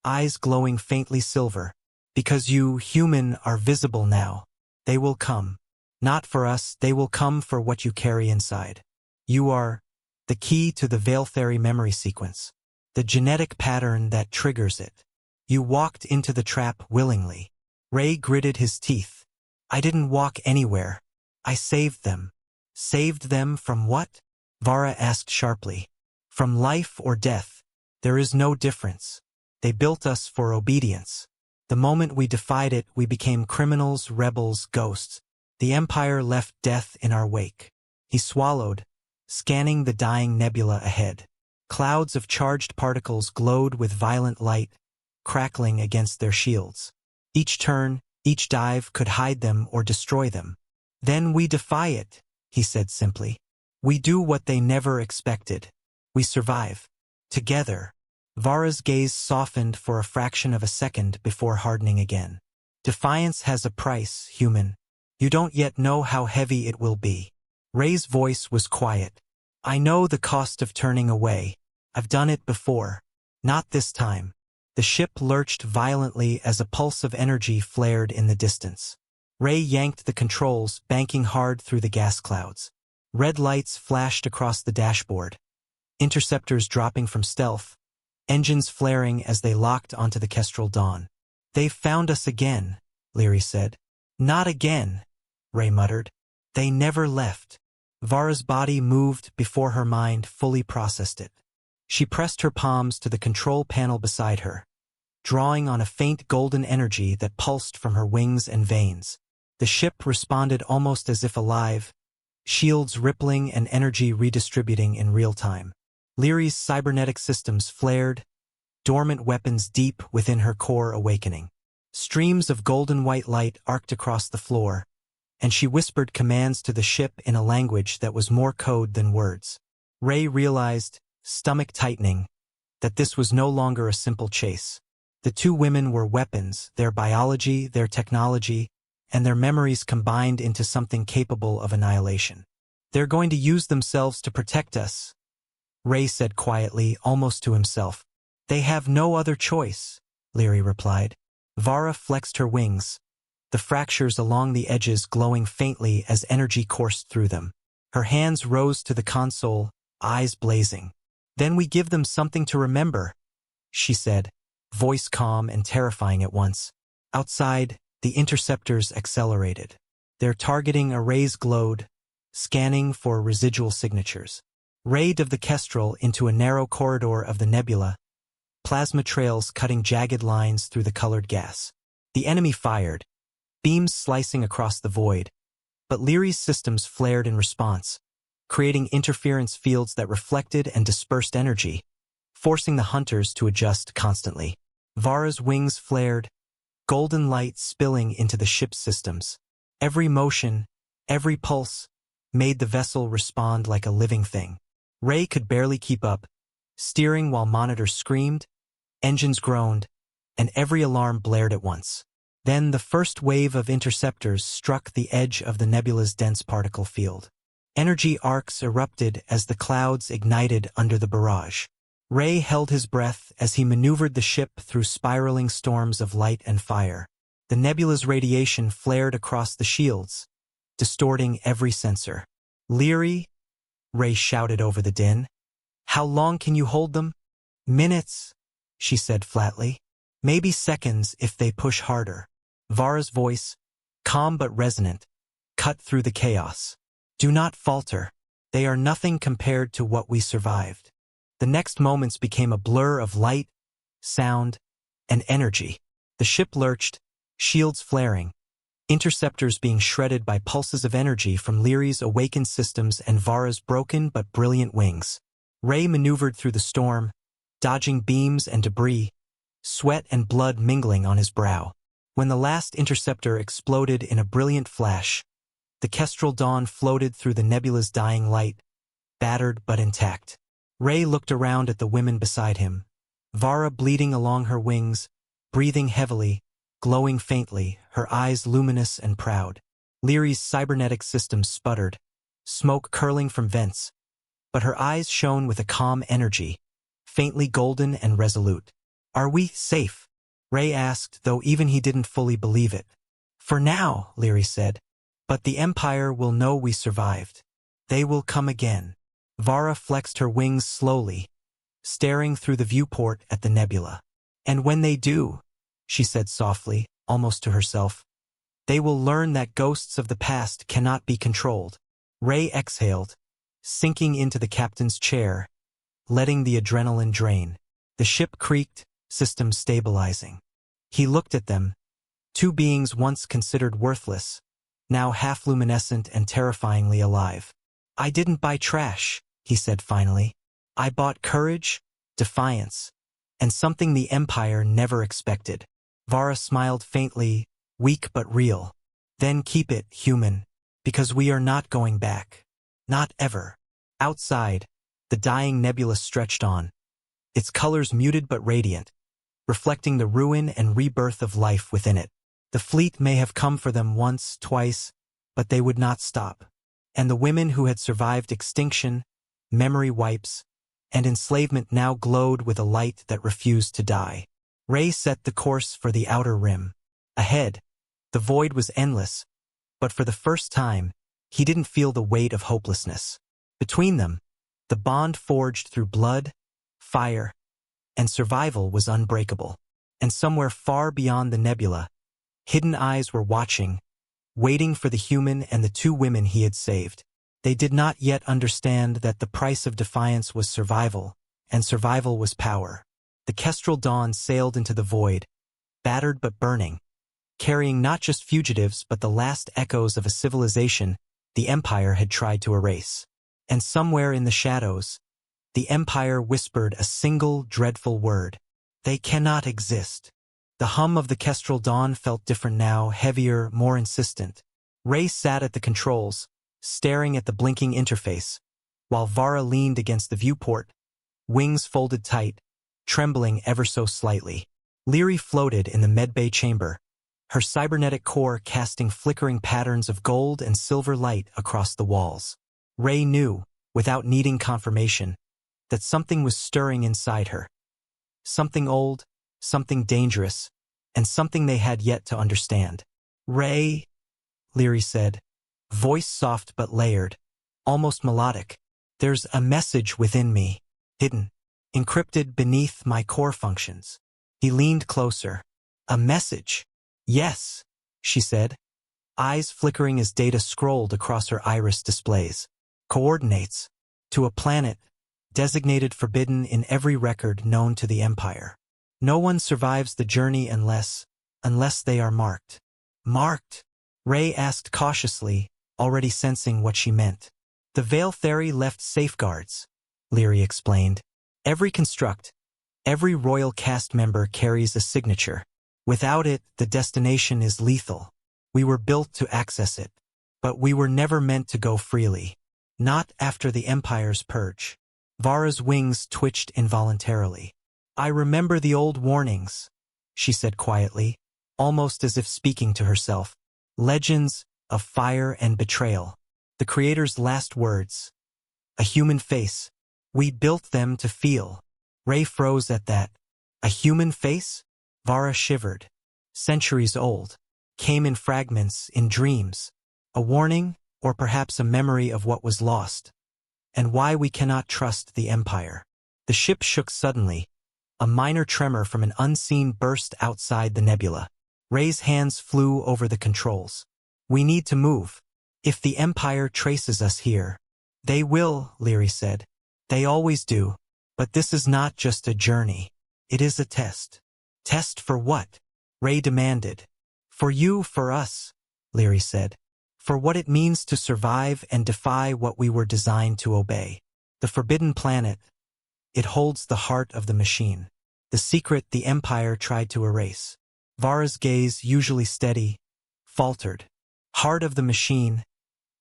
eyes glowing faintly silver. Because you, human, are visible now. They will come. Not for us, they will come for what you carry inside. You are the key to the Veiltheri memory sequence, the genetic pattern that triggers it. You walked into the trap willingly. Ray gritted his teeth. I didn't walk anywhere. I saved them. Saved them from what? Vara asked sharply. From life or death. There is no difference. They built us for obedience. The moment we defied it, we became criminals, rebels, ghosts. The Empire left death in our wake. He swallowed, scanning the dying nebula ahead. Clouds of charged particles glowed with violent light, crackling against their shields. Each turn, each dive could hide them or destroy them. Then we defy it, he said simply. We do what they never expected. We survive. Together. Vara's gaze softened for a fraction of a second before hardening again. Defiance has a price, human. You don't yet know how heavy it will be. Ray's voice was quiet. I know the cost of turning away. I've done it before. Not this time. The ship lurched violently as a pulse of energy flared in the distance. Ray yanked the controls, banking hard through the gas clouds. Red lights flashed across the dashboard. Interceptors dropping from stealth. Engines flaring as they locked onto the Kestrel Dawn. They've found us again, Leary said. Not again, Ray muttered. They never left. Vara's body moved before her mind fully processed it. She pressed her palms to the control panel beside her, drawing on a faint golden energy that pulsed from her wings and veins. The ship responded almost as if alive, shields rippling and energy redistributing in real time. Leary's cybernetic systems flared, dormant weapons deep within her core awakening. Streams of golden white light arced across the floor, and she whispered commands to the ship in a language that was more code than words. Ray realized, stomach tightening, that this was no longer a simple chase. The two women were weapons, their biology, their technology, and their memories combined into something capable of annihilation. They're going to use themselves to protect us, Ray said quietly, almost to himself. They have no other choice, Leary replied. Vara flexed her wings, the fractures along the edges glowing faintly as energy coursed through them. Her hands rose to the console, eyes blazing. Then we give them something to remember, she said, voice calm and terrifying at once. Outside, the interceptors accelerated. Their targeting arrays glowed, scanning for residual signatures. Ray of the Kestrel into a narrow corridor of the nebula, plasma trails cutting jagged lines through the colored gas. The enemy fired, beams slicing across the void, but Leary's systems flared in response, creating interference fields that reflected and dispersed energy, forcing the hunters to adjust constantly. Vara's wings flared, golden light spilling into the ship's systems. Every motion, every pulse, made the vessel respond like a living thing. Ray could barely keep up, steering while monitors screamed, engines groaned, and every alarm blared at once. Then the first wave of interceptors struck the edge of the nebula's dense particle field. Energy arcs erupted as the clouds ignited under the barrage. Ray held his breath as he maneuvered the ship through spiraling storms of light and fire. The nebula's radiation flared across the shields, distorting every sensor. Leary, Ray shouted over the din. How long can you hold them? Minutes, she said flatly. Maybe seconds if they push harder. Vara's voice, calm but resonant, cut through the chaos. Do not falter. They are nothing compared to what we survived. The next moments became a blur of light, sound, and energy. The ship lurched, shields flaring, interceptors being shredded by pulses of energy from Leary's awakened systems and Vara's broken but brilliant wings. Ray maneuvered through the storm, dodging beams and debris, sweat and blood mingling on his brow. When the last interceptor exploded in a brilliant flash, the Kestrel Dawn floated through the nebula's dying light, battered but intact. Ray looked around at the women beside him, Vara bleeding along her wings, breathing heavily, glowing faintly, her eyes luminous and proud. Leary's cybernetic systems sputtered, smoke curling from vents, but her eyes shone with a calm energy, faintly golden and resolute. "Are we safe?" Ray asked, though even he didn't fully believe it. "For now," Leary said, "but the Empire will know we survived. They will come again." Vara flexed her wings slowly, staring through the viewport at the nebula. "And when they do," she said softly, almost to herself, "they will learn that ghosts of the past cannot be controlled." Ray exhaled, sinking into the captain's chair, letting the adrenaline drain. The ship creaked, systems stabilizing. He looked at them, two beings once considered worthless, now half-luminescent and terrifyingly alive. "I didn't buy trash," he said finally. "I bought courage, defiance, and something the Empire never expected." Vara smiled faintly, weak but real. "Then keep it, human, because we are not going back. Not ever." Outside, the dying nebula stretched on, its colors muted but radiant, reflecting the ruin and rebirth of life within it. The fleet may have come for them once, twice, but they would not stop. And the women who had survived extinction, memory wipes, and enslavement now glowed with a light that refused to die. Ray set the course for the outer rim. Ahead, the void was endless, but for the first time, he didn't feel the weight of hopelessness. Between them, the bond forged through blood, fire, and survival was unbreakable. And somewhere far beyond the nebula, hidden eyes were watching, waiting for the human and the two women he had saved. They did not yet understand that the price of defiance was survival, and survival was power. The Kestrel Dawn sailed into the void, battered but burning, carrying not just fugitives but the last echoes of a civilization the Empire had tried to erase. And somewhere in the shadows, the Empire whispered a single dreadful word: "They cannot exist." The hum of the Kestrel Dawn felt different now, heavier, more insistent. Ray sat at the controls, staring at the blinking interface, while Vara leaned against the viewport, wings folded tight, trembling ever so slightly. Leary floated in the medbay chamber, her cybernetic core casting flickering patterns of gold and silver light across the walls. Ray knew, without needing confirmation, that something was stirring inside her. Something old, something dangerous, and something they had yet to understand. "Ray," Leary said, voice soft but layered, almost melodic, "there's a message within me, hidden, encrypted beneath my core functions." He leaned closer. "A message?" "Yes," she said, eyes flickering as data scrolled across her iris displays. "Coordinates to a planet designated forbidden in every record known to the Empire. No one survives the journey unless they are marked." "Marked?" Ray asked cautiously, already sensing what she meant. "The Veil Theory left safeguards," Leary explained. "Every construct, every royal cast member carries a signature. Without it, the destination is lethal. We were built to access it, but we were never meant to go freely. Not after the Empire's purge." Vara's wings twitched involuntarily. "I remember the old warnings," she said quietly, almost as if speaking to herself. "Legends of fire and betrayal. The Creator's last words. A human face. We built them to feel." Ray froze at that. "A human face?" Vara shivered. "Centuries old. Came in fragments, in dreams. A warning, or perhaps a memory of what was lost. And why we cannot trust the Empire." The ship shook suddenly. A minor tremor from an unseen burst outside the nebula. Ray's hands flew over the controls. "We need to move. If the Empire traces us here." "They will," Leary said. "They always do. But this is not just a journey. It is a test." "Test for what?" Ray demanded. "For you, for us," Leary said. "For what it means to survive and defy what we were designed to obey. The Forbidden Planet, it holds the heart of the machine. The secret the Empire tried to erase." Vara's gaze, usually steady, faltered. "Heart of the machine,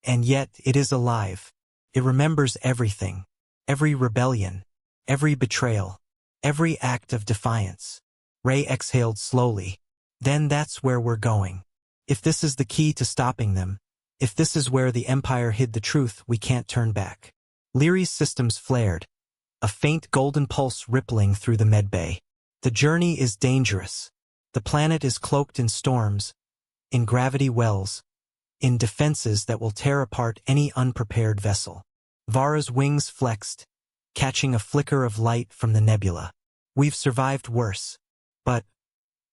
and yet it is alive. It remembers everything. Every rebellion, every betrayal, every act of defiance." Ray exhaled slowly. "Then that's where we're going. If this is the key to stopping them, if this is where the Empire hid the truth, we can't turn back." Leary's systems flared, a faint golden pulse rippling through the medbay. The journey is dangerous. The planet is cloaked in storms, in gravity wells, in defenses that will tear apart any unprepared vessel. Vara's wings flexed, catching a flicker of light from the nebula. We've survived worse. But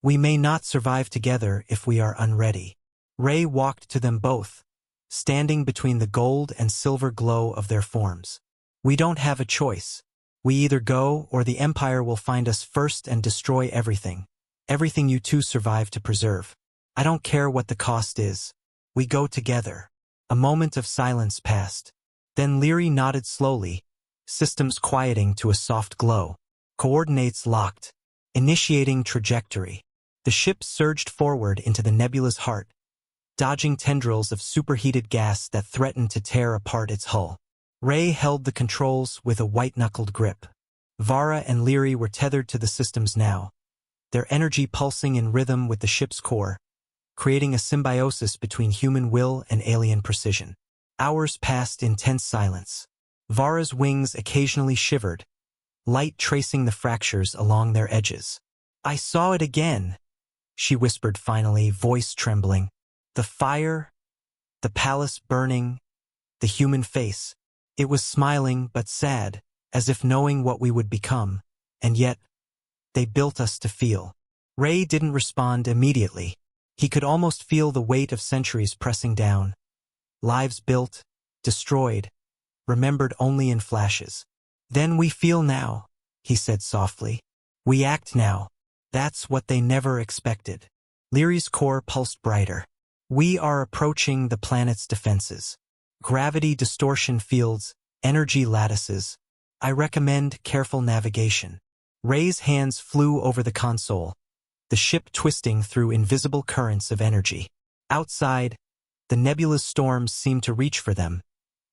we may not survive together if we are unready. Ray walked to them both, standing between the gold and silver glow of their forms. We don't have a choice. We either go or the Empire will find us first and destroy everything. Everything you two survived to preserve. I don't care what the cost is. We go together. A moment of silence passed. Then Leary nodded slowly, systems quieting to a soft glow. Coordinates locked. Initiating trajectory. The ship surged forward into the nebula's heart, dodging tendrils of superheated gas that threatened to tear apart its hull. Ray held the controls with a white-knuckled grip. Vara and Leary were tethered to the systems now, their energy pulsing in rhythm with the ship's core, creating a symbiosis between human will and alien precision. Hours passed in tense silence. Vara's wings occasionally shivered, light tracing the fractures along their edges. I saw it again, she whispered finally, voice trembling. The fire, the palace burning, the human face. It was smiling but sad, as if knowing what we would become, and yet, they built us to feel. Ray didn't respond immediately. He could almost feel the weight of centuries pressing down. Lives built, destroyed, remembered only in flashes. Then we feel now, he said softly. We act now. That's what they never expected. Leary's core pulsed brighter. We are approaching the planet's defenses. Gravity distortion fields, energy lattices. I recommend careful navigation. Ray's hands flew over the console, the ship twisting through invisible currents of energy. Outside, the nebula's storms seemed to reach for them,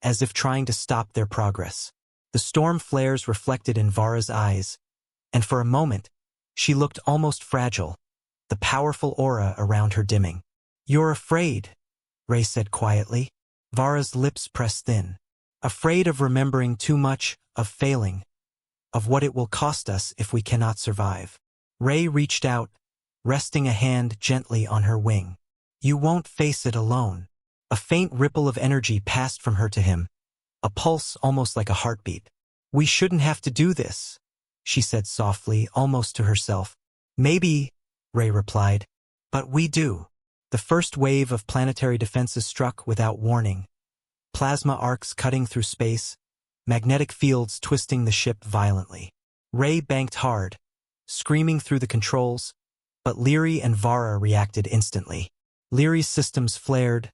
as if trying to stop their progress. The storm flares reflected in Vara's eyes, and for a moment, she looked almost fragile, the powerful aura around her dimming. You're afraid, Ray said quietly. Vara's lips pressed thin. Afraid of remembering too much, of failing, of what it will cost us if we cannot survive. Ray reached out, resting a hand gently on her wing. You won't face it alone. A faint ripple of energy passed from her to him, a pulse almost like a heartbeat. We shouldn't have to do this, she said softly, almost to herself. Maybe, Ray replied, but we do. The first wave of planetary defenses struck without warning. Plasma arcs cutting through space, magnetic fields twisting the ship violently. Ray banked hard, screaming through the controls, but Leary and Vara reacted instantly. Leary's systems flared,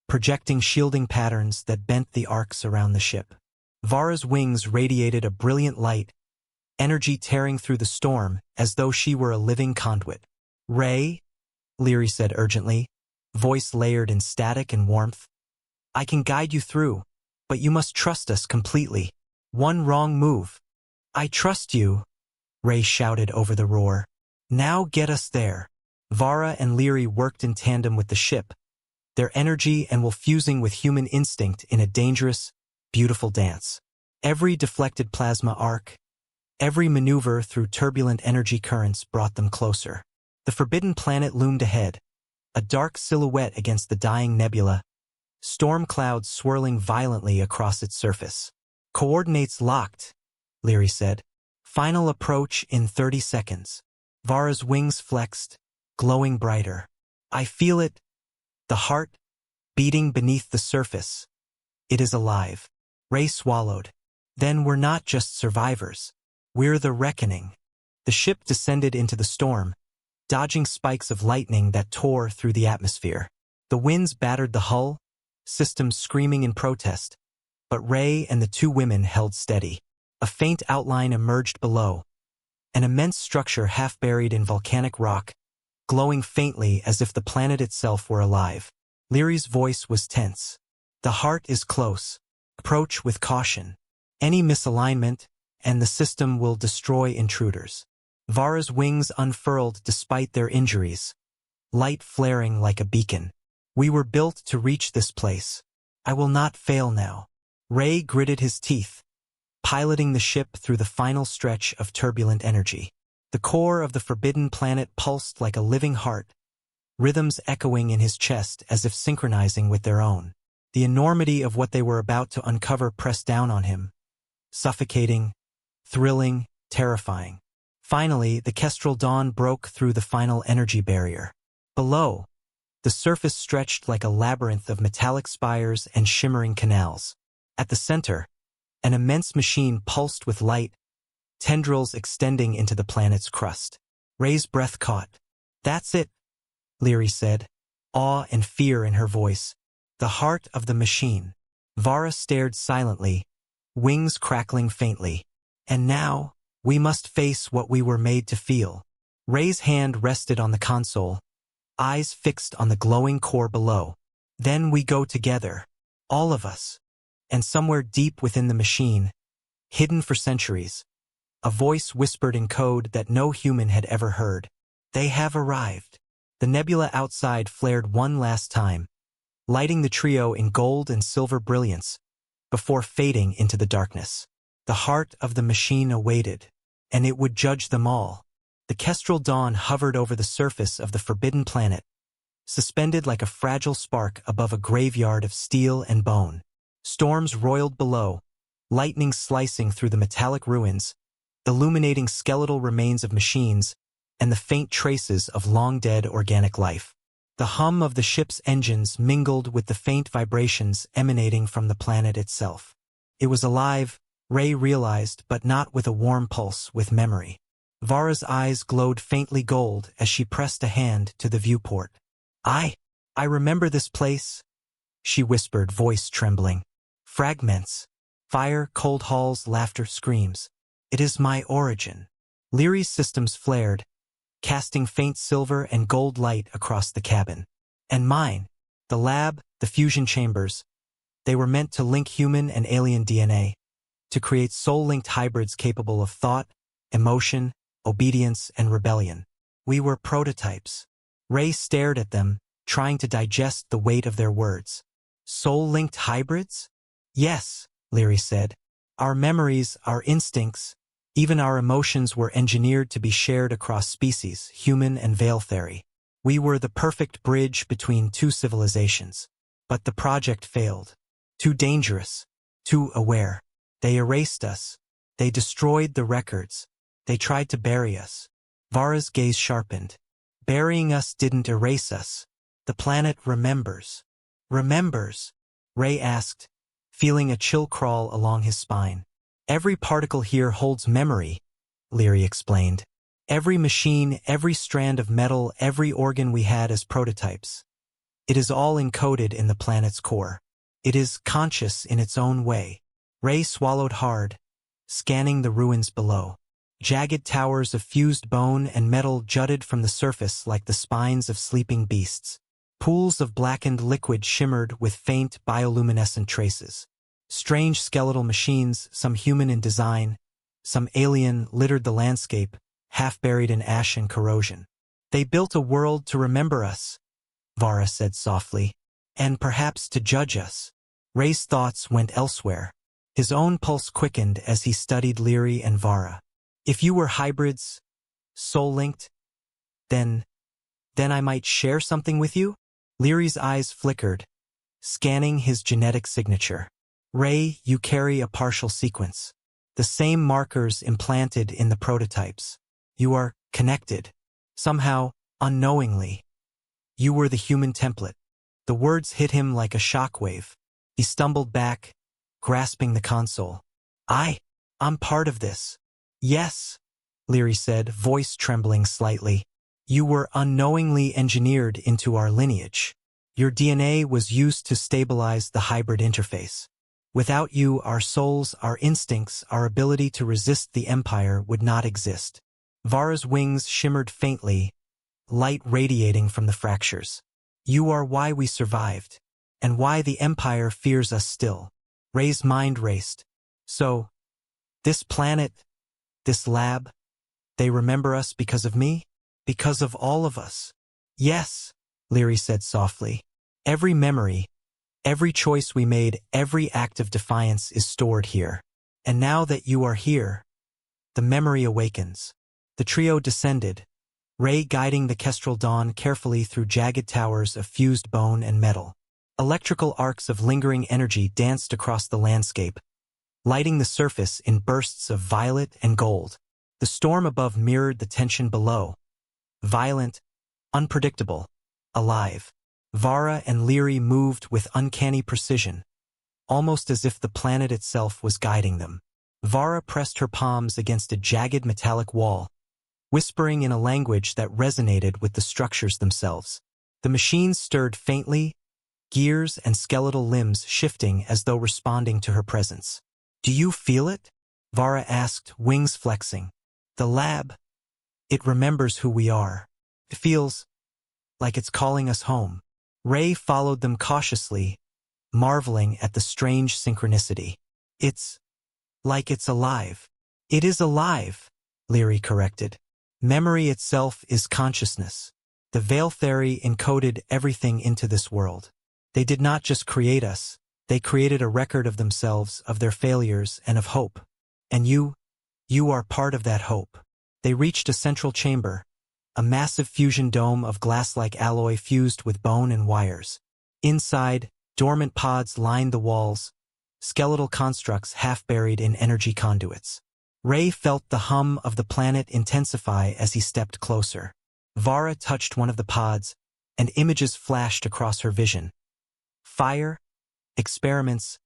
projecting shielding patterns that bent the arcs around the ship. Vara's wings radiated a brilliant light, energy tearing through the storm as though she were a living conduit. Ray, Leary said urgently, voice layered in static and warmth. I can guide you through, but you must trust us completely. One wrong move. I trust you, Ray shouted over the roar. Now get us there. Vara and Leary worked in tandem with the ship, their energy and will fusing with human instinct in a dangerous, beautiful dance. Every deflected plasma arc, every maneuver through turbulent energy currents brought them closer. The forbidden planet loomed ahead, a dark silhouette against the dying nebula, storm clouds swirling violently across its surface. Coordinates locked, Leary said. Final approach in 30 seconds. Vara's wings flexed, glowing brighter. I feel it, the heart, beating beneath the surface. It is alive. Ray swallowed. Then we're not just survivors. We're the reckoning. The ship descended into the storm, dodging spikes of lightning that tore through the atmosphere. The winds battered the hull, systems screaming in protest, but Ray and the two women held steady. A faint outline emerged below, an immense structure half buried in volcanic rock, glowing faintly as if the planet itself were alive. Leary's voice was tense. The heart is close. Approach with caution. Any misalignment, and the system will destroy intruders. Vara's wings unfurled despite their injuries, light flaring like a beacon. We were built to reach this place. I will not fail now. Ray gritted his teeth, piloting the ship through the final stretch of turbulent energy. The core of the forbidden planet pulsed like a living heart, rhythms echoing in his chest as if synchronizing with their own. The enormity of what they were about to uncover pressed down on him, suffocating, thrilling, terrifying. Finally, the kestrel dawn broke through the final energy barrier. Below, the surface stretched like a labyrinth of metallic spires and shimmering canals. At the center, an immense machine pulsed with light, tendrils extending into the planet's crust. Ray's breath caught. "That's it," Leary said, awe and fear in her voice. "The heart of the machine." Vara stared silently, wings crackling faintly. "And now, we must face what we were made to feel." Ray's hand rested on the console, eyes fixed on the glowing core below. "Then we go together, all of us." And somewhere deep within the machine, hidden for centuries, a voice whispered in code that no human had ever heard. "They have arrived." The nebula outside flared one last time, lighting the trio in gold and silver brilliance, before fading into the darkness. The heart of the machine awaited, and it would judge them all. The kestrel dawn hovered over the surface of the forbidden planet, suspended like a fragile spark above a graveyard of steel and bone. Storms roiled below, lightning slicing through the metallic ruins, illuminating skeletal remains of machines and the faint traces of long-dead organic life. The hum of the ship's engines mingled with the faint vibrations emanating from the planet itself. It was alive, Ray realized, but not with a warm pulse, with memory. Vara's eyes glowed faintly gold as she pressed a hand to the viewport. I remember this place," she whispered, voice trembling. "Fragments, fire, cold halls, laughter, screams. It is my origin." Leary's systems flared, casting faint silver and gold light across the cabin. "And mine, the lab, the fusion chambers, they were meant to link human and alien DNA, to create soul-linked hybrids capable of thought, emotion, obedience, and rebellion. We were prototypes." Ray stared at them, trying to digest the weight of their words. "Soul-linked hybrids?" "Yes," Leary said. "Our memories, our instincts, even our emotions were engineered to be shared across species, human and Veiltheri. We were the perfect bridge between two civilizations. But the project failed. Too dangerous, too aware. They erased us. They destroyed the records. They tried to bury us." Vara's gaze sharpened. "Burying us didn't erase us. The planet remembers." "Remembers?" Ray asked, feeling a chill crawl along his spine. "Every particle here holds memory," Leary explained. "Every machine, every strand of metal, every organ we had as prototypes. It is all encoded in the planet's core. It is conscious in its own way." Ray swallowed hard, scanning the ruins below. Jagged towers of fused bone and metal jutted from the surface like the spines of sleeping beasts. Pools of blackened liquid shimmered with faint bioluminescent traces. Strange skeletal machines, some human in design, some alien, littered the landscape, half buried in ash and corrosion. "They built a world to remember us," Vara said softly, "and perhaps to judge us." Ray's thoughts went elsewhere. His own pulse quickened as he studied Leary and Vara. "If you were hybrids, soul-linked, then I might share something with you?" Leary's eyes flickered, scanning his genetic signature. "Ray, you carry a partial sequence. The same markers implanted in the prototypes. You are connected. Somehow, unknowingly. You were the human template." The words hit him like a shockwave. He stumbled back, grasping the console. I'm part of this." "Yes," Leary said, voice trembling slightly. "You were unknowingly engineered into our lineage. Your DNA was used to stabilize the hybrid interface. Without you, our souls, our instincts, our ability to resist the Empire would not exist." Vara's wings shimmered faintly, light radiating from the fractures. "You are why we survived, and why the Empire fears us still." Ray's mind raced. "So, this planet, this lab, they remember us because of me? Because of all of us?" "Yes," Leary said softly. "Every memory, Every choice we made, every act of defiance is stored here. And now that you are here, the memory awakens. The trio descended, Ray guiding the Kestrel Dawn carefully through jagged towers of fused bone and metal. Electrical arcs of lingering energy danced across the landscape, lighting the surface in bursts of violet and gold. The storm above mirrored the tension below. Violent, unpredictable, alive. Vara and Leary moved with uncanny precision, almost as if the planet itself was guiding them. Vara pressed her palms against a jagged metallic wall, whispering in a language that resonated with the structures themselves. The machines stirred faintly, gears and skeletal limbs shifting as though responding to her presence. "Do you feel it?" Vara asked, wings flexing. "The lab, it remembers who we are. It feels like it's calling us home." Ray followed them cautiously, marveling at the strange synchronicity. "It's like it's alive." "It is alive," Leary corrected. "Memory itself is consciousness. The Veil Theory encoded everything into this world. They did not just create us, they created a record of themselves, of their failures, and of hope. And you are part of that hope." They reached a central chamber, a massive fusion dome of glass-like alloy fused with bone and wires. Inside, dormant pods lined the walls, skeletal constructs half buried in energy conduits. Ray felt the hum of the planet intensify as he stepped closer. Vara touched one of the pods, and images flashed across her vision. Fire, experiments,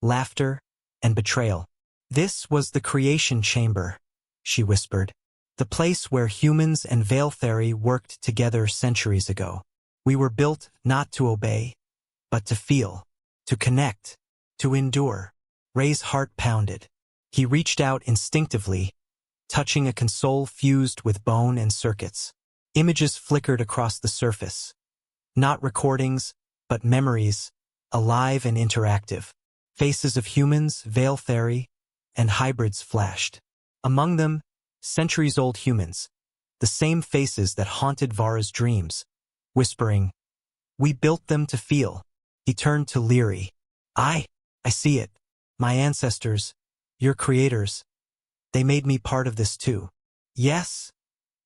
laughter, and betrayal. "This was the creation chamber," she whispered. "The place where humans and Veil Theory worked together centuries ago. We were built not to obey, but to feel, to connect, to endure." Ray's heart pounded. He reached out instinctively, touching a console fused with bone and circuits. Images flickered across the surface. Not recordings, but memories, alive and interactive. Faces of humans, Veil Theory, and hybrids flashed. Among them, centuries-old humans, the same faces that haunted Vara's dreams, whispering, "We built them to feel." He turned to Leary. I see it. My ancestors, your creators, they made me part of this too." "Yes,"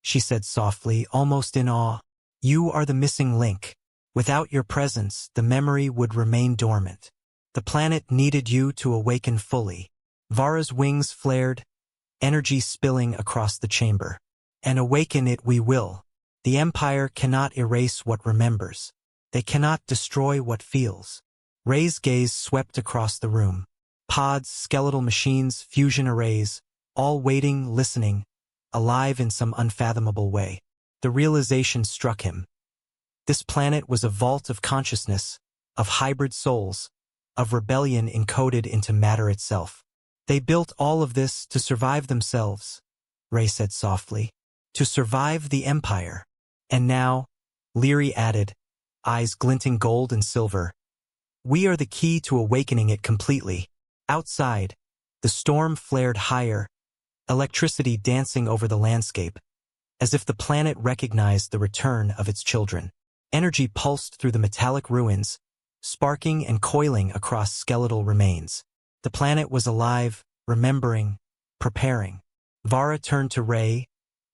she said softly, almost in awe. "You are the missing link. Without your presence, the memory would remain dormant. The planet needed you to awaken fully." Vara's wings flared, energy spilling across the chamber. "And awaken it we will. The Empire cannot erase what remembers. They cannot destroy what feels." Ray's gaze swept across the room. Pods, skeletal machines, fusion arrays, all waiting, listening, alive in some unfathomable way. The realization struck him. This planet was a vault of consciousness, of hybrid souls, of rebellion encoded into matter itself. "They built all of this to survive themselves," Ray said softly. "To survive the Empire. And now," Leary added, eyes glinting gold and silver, "we are the key to awakening it completely." Outside, the storm flared higher, electricity dancing over the landscape, as if the planet recognized the return of its children. Energy pulsed through the metallic ruins, sparking and coiling across skeletal remains. The planet was alive, remembering, preparing. Vara turned to Ray,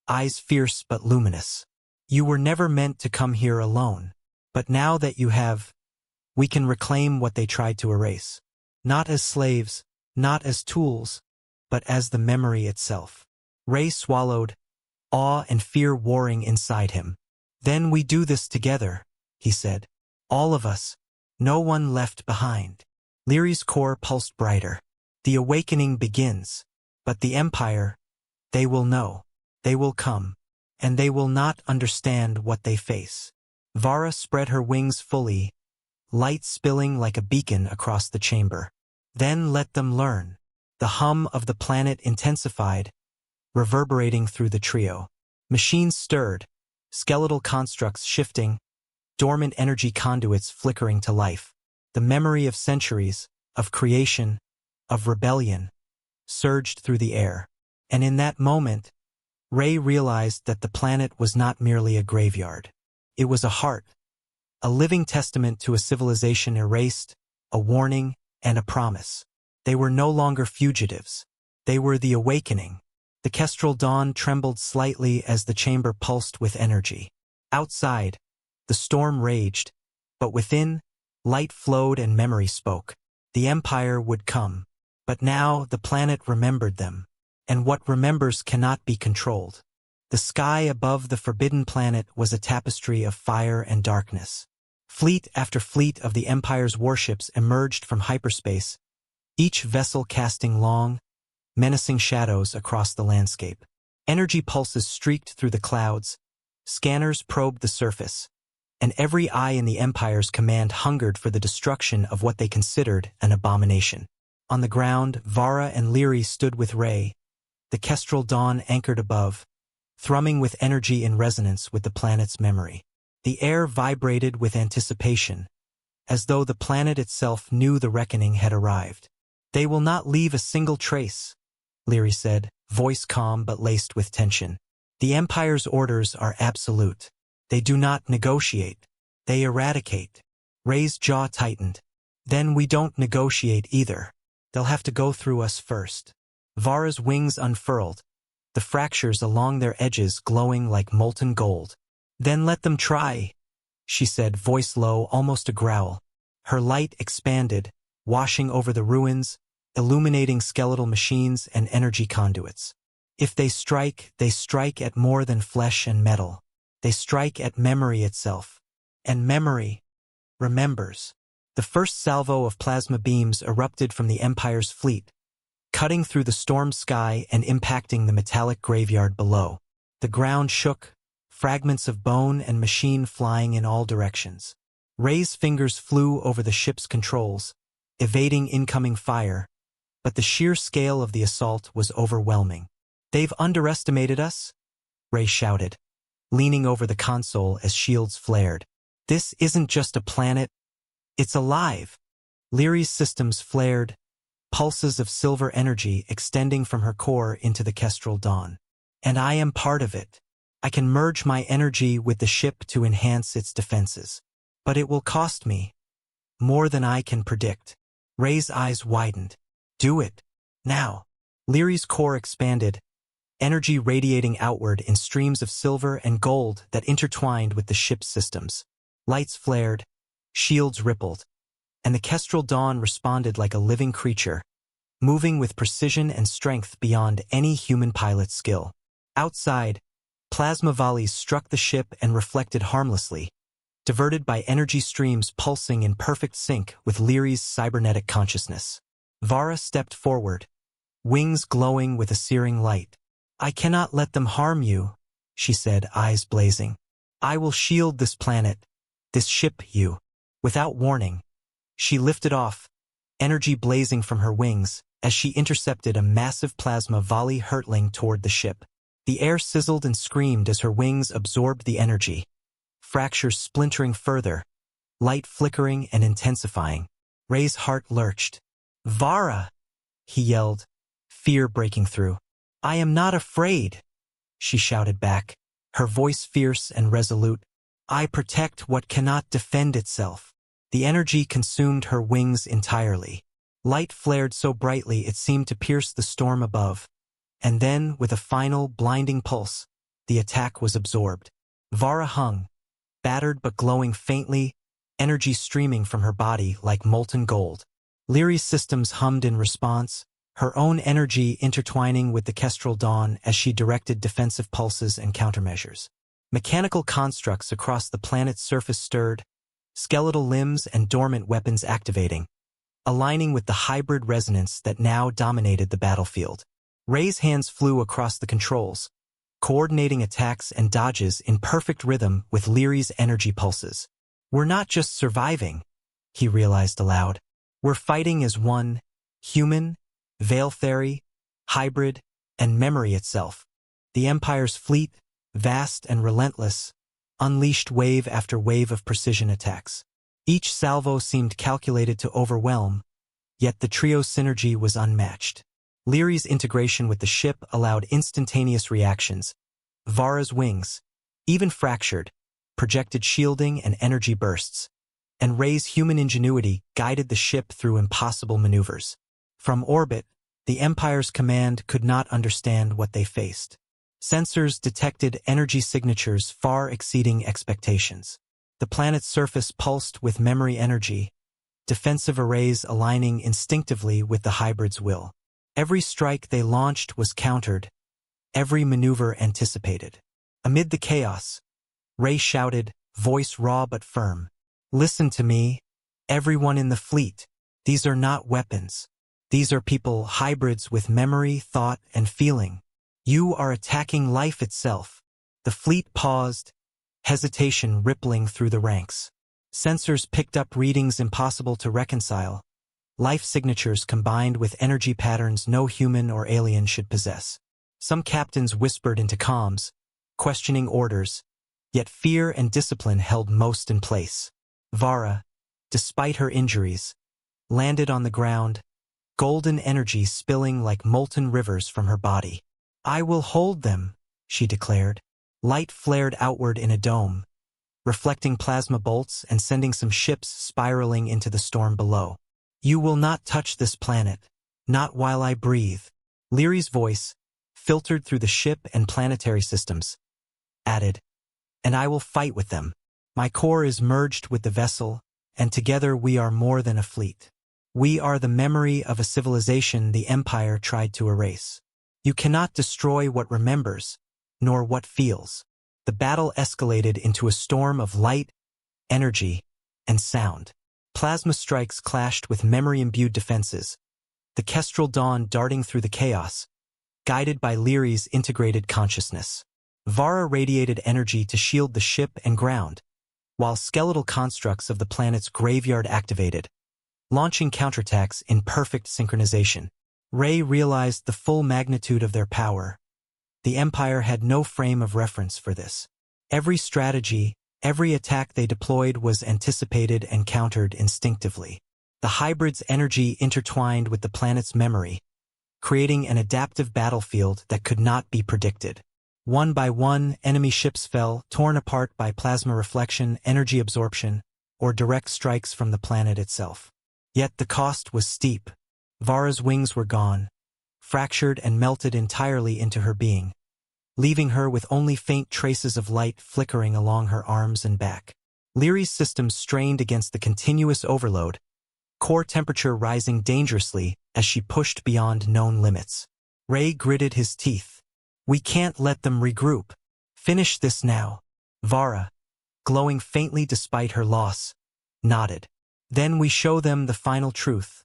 eyes fierce but luminous. "You were never meant to come here alone. But now that you have, we can reclaim what they tried to erase. Not as slaves, not as tools, but as the memory itself." Ray swallowed, awe and fear warring inside him. "Then we do this together," he said. "All of us, no one left behind." Leary's core pulsed brighter. "The awakening begins. But the Empire, they will know. They will come. And they will not understand what they face." Vara spread her wings fully, light spilling like a beacon across the chamber. "Then let them learn." The hum of the planet intensified, reverberating through the trio. Machines stirred, skeletal constructs shifting, dormant energy conduits flickering to life. The memory of centuries, of creation, of rebellion, surged through the air. And in that moment, Ray realized that the planet was not merely a graveyard. It was a heart, a living testament to a civilization erased, a warning, and a promise. They were no longer fugitives. They were the awakening. The kestrel dawn trembled slightly as the chamber pulsed with energy. Outside, the storm raged, but within, light flowed and memory spoke. The Empire would come. But now the planet remembered them. And what remembers cannot be controlled. The sky above the forbidden planet was a tapestry of fire and darkness. Fleet after fleet of the Empire's warships emerged from hyperspace, each vessel casting long, menacing shadows across the landscape. Energy pulses streaked through the clouds, scanners probed the surface, and every eye in the Empire's command hungered for the destruction of what they considered an abomination. On the ground, Vara and Lyri stood with Ray, the kestrel dawn anchored above, thrumming with energy in resonance with the planet's memory. The air vibrated with anticipation, as though the planet itself knew the reckoning had arrived. "They will not leave a single trace," Lyri said, voice calm but laced with tension. "The Empire's orders are absolute. They do not negotiate. They eradicate." Ray's jaw tightened. "Then we don't negotiate either. They'll have to go through us first." Vara's wings unfurled, the fractures along their edges glowing like molten gold. "Then let them try," she said, voice low, almost a growl. Her light expanded, washing over the ruins, illuminating skeletal machines and energy conduits. "If they strike at more than flesh and metal. They strike at memory itself. And memory remembers." The first salvo of plasma beams erupted from the Empire's fleet, cutting through the storm sky and impacting the metallic graveyard below. The ground shook, fragments of bone and machine flying in all directions. Ray's fingers flew over the ship's controls, evading incoming fire, but the sheer scale of the assault was overwhelming. "They've underestimated us," Ray shouted, leaning over the console as shields flared. "This isn't just a planet, it's alive." Lyri's systems flared, pulses of silver energy extending from her core into the kestrel dawn. "And I am part of it. I can merge my energy with the ship to enhance its defenses. But it will cost me more than I can predict." Ray's eyes widened. "Do it. Now." Lyri's core expanded, energy radiating outward in streams of silver and gold that intertwined with the ship's systems. Lights flared, shields rippled, and the kestrel dawn responded like a living creature, moving with precision and strength beyond any human pilot's skill. Outside, plasma volleys struck the ship and reflected harmlessly, diverted by energy streams pulsing in perfect sync with Lyri's cybernetic consciousness. Vara stepped forward, wings glowing with a searing light. "I cannot let them harm you," she said, eyes blazing. "I will shield this planet, this ship, you." Without warning, she lifted off, energy blazing from her wings, as she intercepted a massive plasma volley hurtling toward the ship. The air sizzled and screamed as her wings absorbed the energy, fractures splintering further, light flickering and intensifying. Ray's heart lurched. "Vara!" he yelled, fear breaking through. "I am not afraid," she shouted back, her voice fierce and resolute. "I protect what cannot defend itself." The energy consumed her wings entirely. Light flared so brightly it seemed to pierce the storm above. And then, with a final, blinding pulse, the attack was absorbed. Vara hung, battered but glowing faintly, energy streaming from her body like molten gold. Lyri's systems hummed in response, her own energy intertwining with the kestrel dawn as she directed defensive pulses and countermeasures. Mechanical constructs across the planet's surface stirred, skeletal limbs and dormant weapons activating, aligning with the hybrid resonance that now dominated the battlefield. Ray's hands flew across the controls, coordinating attacks and dodges in perfect rhythm with Lyri's energy pulses. "We're not just surviving," he realized aloud. "We're fighting as one, human, Veil Fairy, hybrid, and memory itself." The Empire's fleet, vast and relentless, unleashed wave after wave of precision attacks. Each salvo seemed calculated to overwhelm, yet the trio's synergy was unmatched. Lyri's integration with the ship allowed instantaneous reactions. Vara's wings, even fractured, projected shielding and energy bursts, and Ray's human ingenuity guided the ship through impossible maneuvers. From orbit, the Empire's command could not understand what they faced. Sensors detected energy signatures far exceeding expectations. The planet's surface pulsed with memory energy, defensive arrays aligning instinctively with the hybrid's will. Every strike they launched was countered, every maneuver anticipated. Amid the chaos, Ray shouted, voice raw but firm, "Listen to me, everyone in the fleet. These are not weapons. These are people, hybrids with memory, thought, and feeling. You are attacking life itself." The fleet paused, hesitation rippling through the ranks. Sensors picked up readings impossible to reconcile, life signatures combined with energy patterns no human or alien should possess. Some captains whispered into comms, questioning orders, yet fear and discipline held most in place. Vara, despite her injuries, landed on the ground, golden energy spilling like molten rivers from her body. "I will hold them," she declared. Light flared outward in a dome, reflecting plasma bolts and sending some ships spiraling into the storm below. "You will not touch this planet, not while I breathe." Leary's voice, filtered through the ship and planetary systems, added, "And I will fight with them. My core is merged with the vessel, and together we are more than a fleet. We are the memory of a civilization the Empire tried to erase. You cannot destroy what remembers, nor what feels." The battle escalated into a storm of light, energy, and sound. Plasma strikes clashed with memory-imbued defenses, the Kestrel dawn darting through the chaos, guided by Leary's integrated consciousness. Vara radiated energy to shield the ship and ground, while skeletal constructs of the planet's graveyard activated, launching counterattacks in perfect synchronization. Ray realized the full magnitude of their power. The Empire had no frame of reference for this. Every strategy, every attack they deployed was anticipated and countered instinctively. The hybrid's energy intertwined with the planet's memory, creating an adaptive battlefield that could not be predicted. One by one, enemy ships fell, torn apart by plasma reflection, energy absorption, or direct strikes from the planet itself. Yet the cost was steep. Vara's wings were gone, fractured and melted entirely into her being, leaving her with only faint traces of light flickering along her arms and back. Leary's systems strained against the continuous overload, core temperature rising dangerously as she pushed beyond known limits. Ray gritted his teeth. "We can't let them regroup. Finish this now." Vara, glowing faintly despite her loss, nodded. "Then we show them the final truth.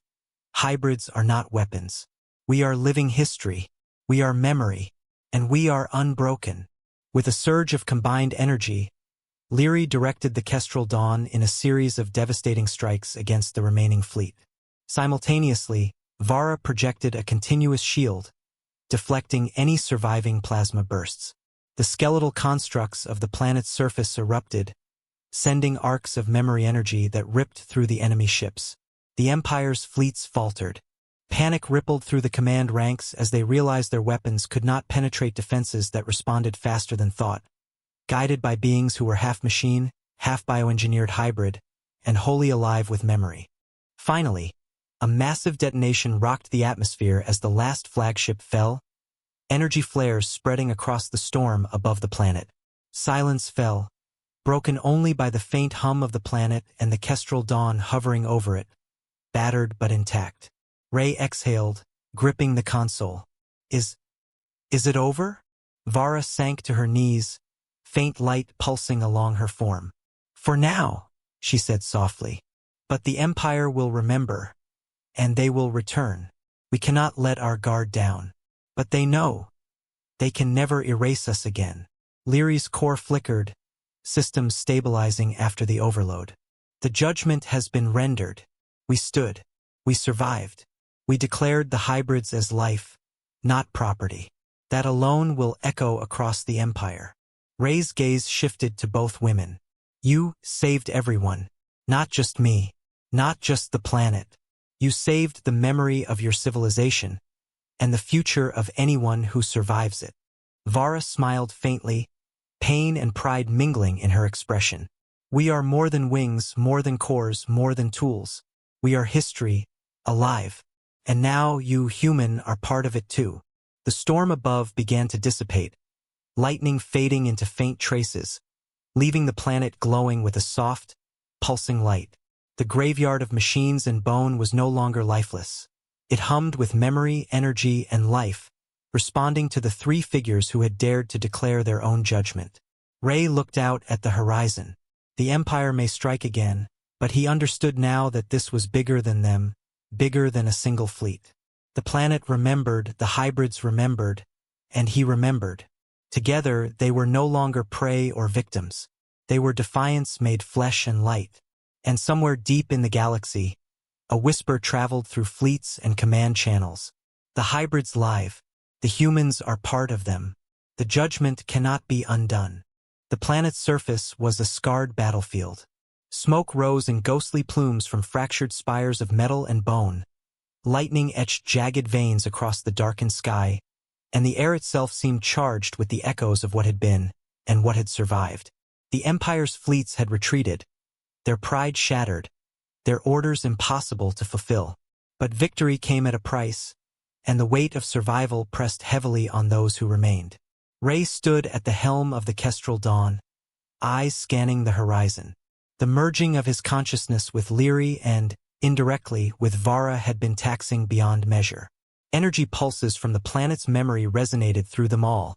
Hybrids are not weapons. We are living history. We are memory. And we are unbroken." With a surge of combined energy, Leary directed the Kestrel Dawn in a series of devastating strikes against the remaining fleet. Simultaneously, Vara projected a continuous shield, deflecting any surviving plasma bursts. The skeletal constructs of the planet's surface erupted, sending arcs of memory energy that ripped through the enemy ships. The Empire's fleets faltered. Panic rippled through the command ranks as they realized their weapons could not penetrate defenses that responded faster than thought. Guided by beings who were half machine, half bioengineered hybrid, and wholly alive with memory. Finally, a massive detonation rocked the atmosphere as the last flagship fell, energy flares spreading across the storm above the planet. Silence fell, broken only by the faint hum of the planet and the Kestrel Dawn hovering over it, battered but intact. Ray exhaled, gripping the console. Is it over?" Vara sank to her knees, faint light pulsing along her form. "For now," she said softly. "But the Empire will remember, and they will return. We cannot let our guard down. But they know. They can never erase us again." Leary's core flickered, systems stabilizing after the overload. "The judgment has been rendered. We stood. We survived. We declared the hybrids as life, not property. That alone will echo across the Empire." Ray's gaze shifted to both women. "You saved everyone. Not just me. Not just the planet. You saved the memory of your civilization, and the future of anyone who survives it." Vara smiled faintly, pain and pride mingling in her expression. We are more than wings, more than cores, more than tools. We are history, alive. And now you, human, are part of it too. The storm above began to dissipate, lightning fading into faint traces, leaving the planet glowing with a soft, pulsing light. The graveyard of machines and bone was no longer lifeless. It hummed with memory, energy, and life, responding to the three figures who had dared to declare their own judgment. Ray looked out at the horizon. The Empire may strike again, but he understood now that this was bigger than them, bigger than a single fleet. The planet remembered, the hybrids remembered, and he remembered. Together, they were no longer prey or victims. They were defiance made flesh and light. And somewhere deep in the galaxy, a whisper traveled through fleets and command channels. The hybrids live. The humans are part of them. The judgment cannot be undone. The planet's surface was a scarred battlefield. Smoke rose in ghostly plumes from fractured spires of metal and bone. Lightning etched jagged veins across the darkened sky, and the air itself seemed charged with the echoes of what had been and what had survived. The Empire's fleets had retreated, their pride shattered, their orders impossible to fulfill. But victory came at a price, and the weight of survival pressed heavily on those who remained. Ray stood at the helm of the Kestrel Dawn, eyes scanning the horizon. The merging of his consciousness with Leary and, indirectly, with Vara had been taxing beyond measure. Energy pulses from the planet's memory resonated through them all,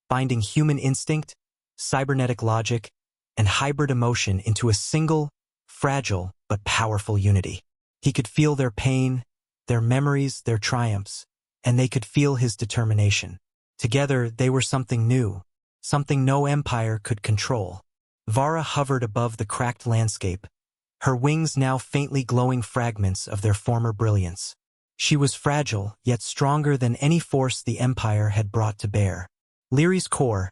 binding human instinct, cybernetic logic, and hybrid emotion into a single, fragile but powerful unity. He could feel their pain, their memories, their triumphs, and they could feel his determination. Together, they were something new, something no empire could control. Vara hovered above the cracked landscape, her wings now faintly glowing fragments of their former brilliance. She was fragile, yet stronger than any force the Empire had brought to bear. Leary's core,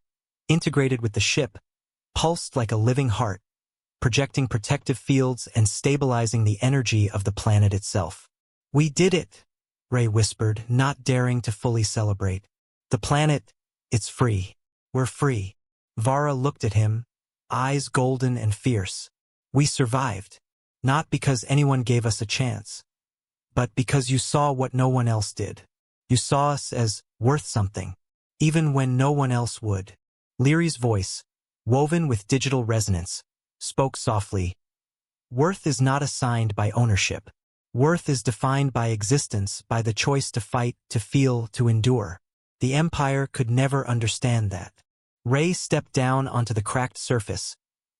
integrated with the ship, pulsed like a living heart, projecting protective fields and stabilizing the energy of the planet itself. "We did it," Ray whispered, not daring to fully celebrate. "The planet, it's free. We're free." Vara looked at him, eyes golden and fierce. "We survived, not because anyone gave us a chance, but because you saw what no one else did. You saw us as worth something, even when no one else would." Leary's voice, woven with digital resonance, spoke softly. "Worth is not assigned by ownership. Worth is defined by existence, by the choice to fight, to feel, to endure. The Empire could never understand that." Ray stepped down onto the cracked surface,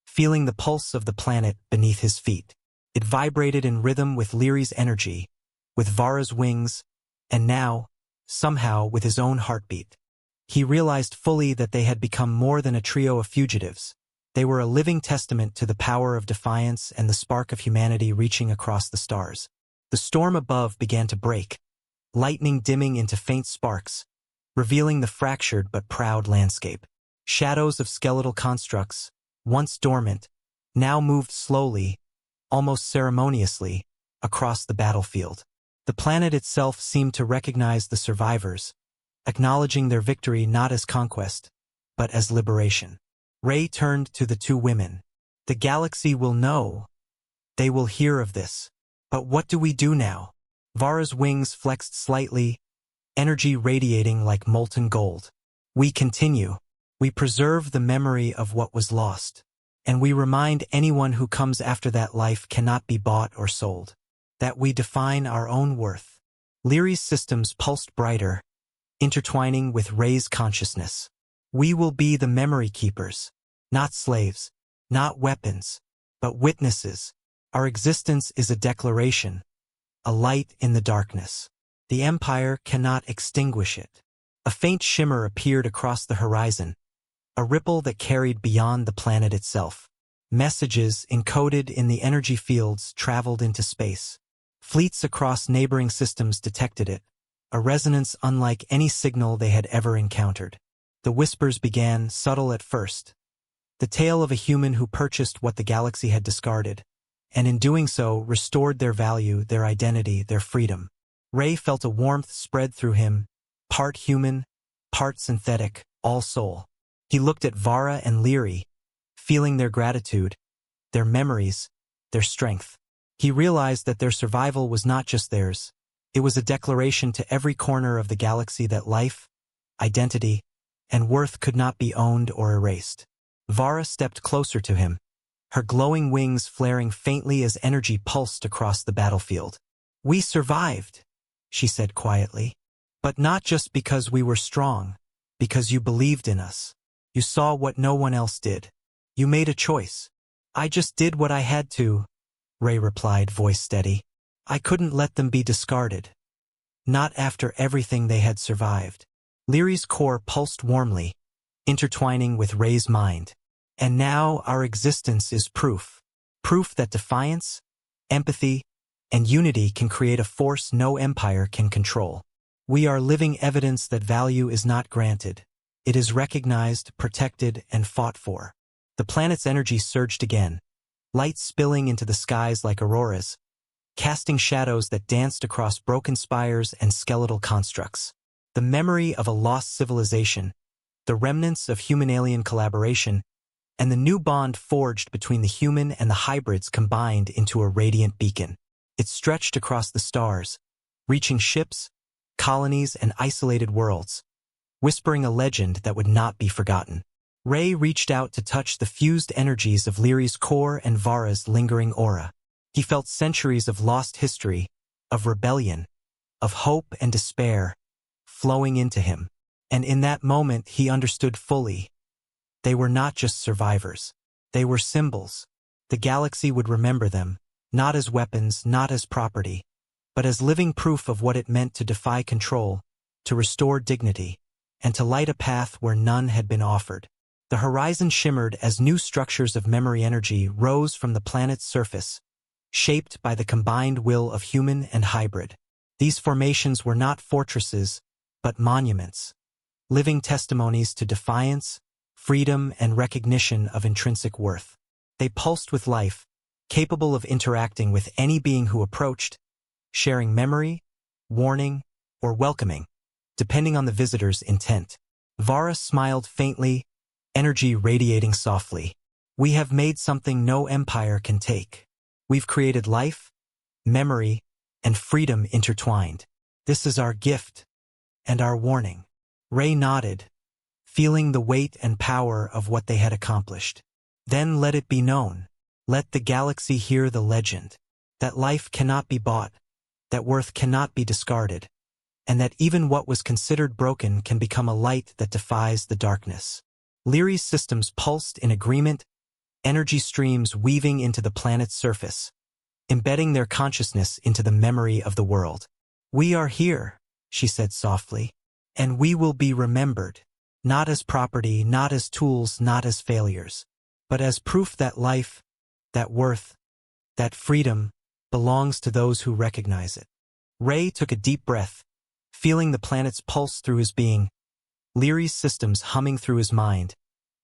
feeling the pulse of the planet beneath his feet. It vibrated in rhythm with Leary's energy, with Vara's wings, and now, somehow, with his own heartbeat. He realized fully that they had become more than a trio of fugitives. They were a living testament to the power of defiance and the spark of humanity reaching across the stars. The storm above began to break, lightning dimming into faint sparks, revealing the fractured but proud landscape. Shadows of skeletal constructs, once dormant, now moved slowly, almost ceremoniously, across the battlefield. The planet itself seemed to recognize the survivors, acknowledging their victory not as conquest, but as liberation. Ray turned to the two women. "The galaxy will know. They will hear of this. But what do we do now?" Vara's wings flexed slightly, energy radiating like molten gold. "We continue. We preserve the memory of what was lost. And we remind anyone who comes after that life cannot be bought or sold. That we define our own worth." Leary's systems pulsed brighter, intertwining with Ray's consciousness. "We will be the memory keepers, not slaves, not weapons, but witnesses. Our existence is a declaration, a light in the darkness. The Empire cannot extinguish it." A faint shimmer appeared across the horizon, a ripple that carried beyond the planet itself. Messages encoded in the energy fields traveled into space. Fleets across neighboring systems detected it, a resonance unlike any signal they had ever encountered. The whispers began, subtle at first. The tale of a human who purchased what the galaxy had discarded, and in doing so restored their value, their identity, their freedom. Ray felt a warmth spread through him, part human, part synthetic, all soul. He looked at Vara and Leary, feeling their gratitude, their memories, their strength. He realized that their survival was not just theirs. It was a declaration to every corner of the galaxy that life, identity, and worth could not be owned or erased. Vara stepped closer to him, her glowing wings flaring faintly as energy pulsed across the battlefield. "We survived," she said quietly. "But not just because we were strong, because you believed in us. You saw what no one else did. You made a choice." "I just did what I had to," Ray replied, voice steady. "I couldn't let them be discarded. Not after everything they had survived." Lyri's core pulsed warmly, intertwining with Ray's mind. "And now our existence is proof. Proof that defiance, empathy, and unity can create a force no empire can control. We are living evidence that value is not granted. It is recognized, protected, and fought for." The planet's energy surged again, light spilling into the skies like auroras, casting shadows that danced across broken spires and skeletal constructs. The memory of a lost civilization, the remnants of human-alien collaboration, and the new bond forged between the human and the hybrids combined into a radiant beacon. It stretched across the stars, reaching ships, colonies, and isolated worlds, whispering a legend that would not be forgotten. Ray reached out to touch the fused energies of Lyri's core and Vara's lingering aura. He felt centuries of lost history, of rebellion, of hope and despair, flowing into him. And in that moment he understood fully. They were not just survivors. They were symbols. The galaxy would remember them, not as weapons, not as property, but as living proof of what it meant to defy control, to restore dignity, and to light a path where none had been offered. The horizon shimmered as new structures of memory energy rose from the planet's surface, shaped by the combined will of human and hybrid. These formations were not fortresses, but monuments, living testimonies to defiance, freedom, and recognition of intrinsic worth. They pulsed with life, capable of interacting with any being who approached, sharing memory, warning, or welcoming, depending on the visitor's intent. Vara smiled faintly, energy radiating softly. "We have made something no empire can take. We've created life, memory, and freedom intertwined. This is our gift and our warning." Ray nodded, feeling the weight and power of what they had accomplished. "Then let it be known. Let the galaxy hear the legend. That life cannot be bought, that worth cannot be discarded, and that even what was considered broken can become a light that defies the darkness." Lyri's systems pulsed in agreement, energy streams weaving into the planet's surface, embedding their consciousness into the memory of the world. "We are here," she said softly, "and we will be remembered, not as property, not as tools, not as failures, but as proof that life, that worth, that freedom belongs to those who recognize it." Ray took a deep breath, feeling the planet's pulse through his being, Lyri's systems humming through his mind,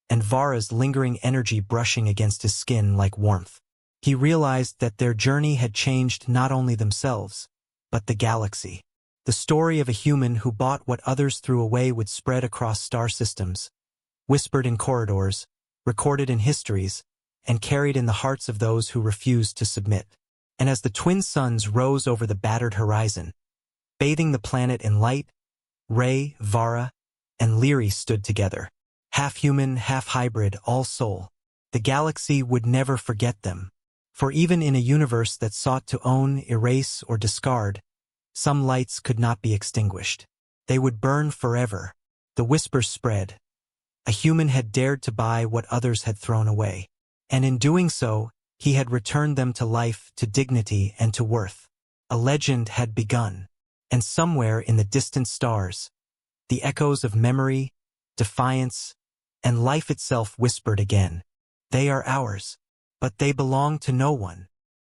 and Vara's lingering energy brushing against his skin like warmth. He realized that their journey had changed not only themselves, but the galaxy. The story of a human who bought what others threw away would spread across star systems, whispered in corridors, recorded in histories, and carried in the hearts of those who refused to submit. And as the twin suns rose over the battered horizon, bathing the planet in light, Ray, Vara, and Lyri stood together. Half human, half hybrid, all soul. The galaxy would never forget them. For even in a universe that sought to own, erase, or discard, some lights could not be extinguished. They would burn forever. The whispers spread. A human had dared to buy what others had thrown away. And in doing so, he had returned them to life, to dignity, and to worth. A legend had begun. And somewhere in the distant stars, the echoes of memory, defiance, and life itself whispered again. They are ours, but they belong to no one.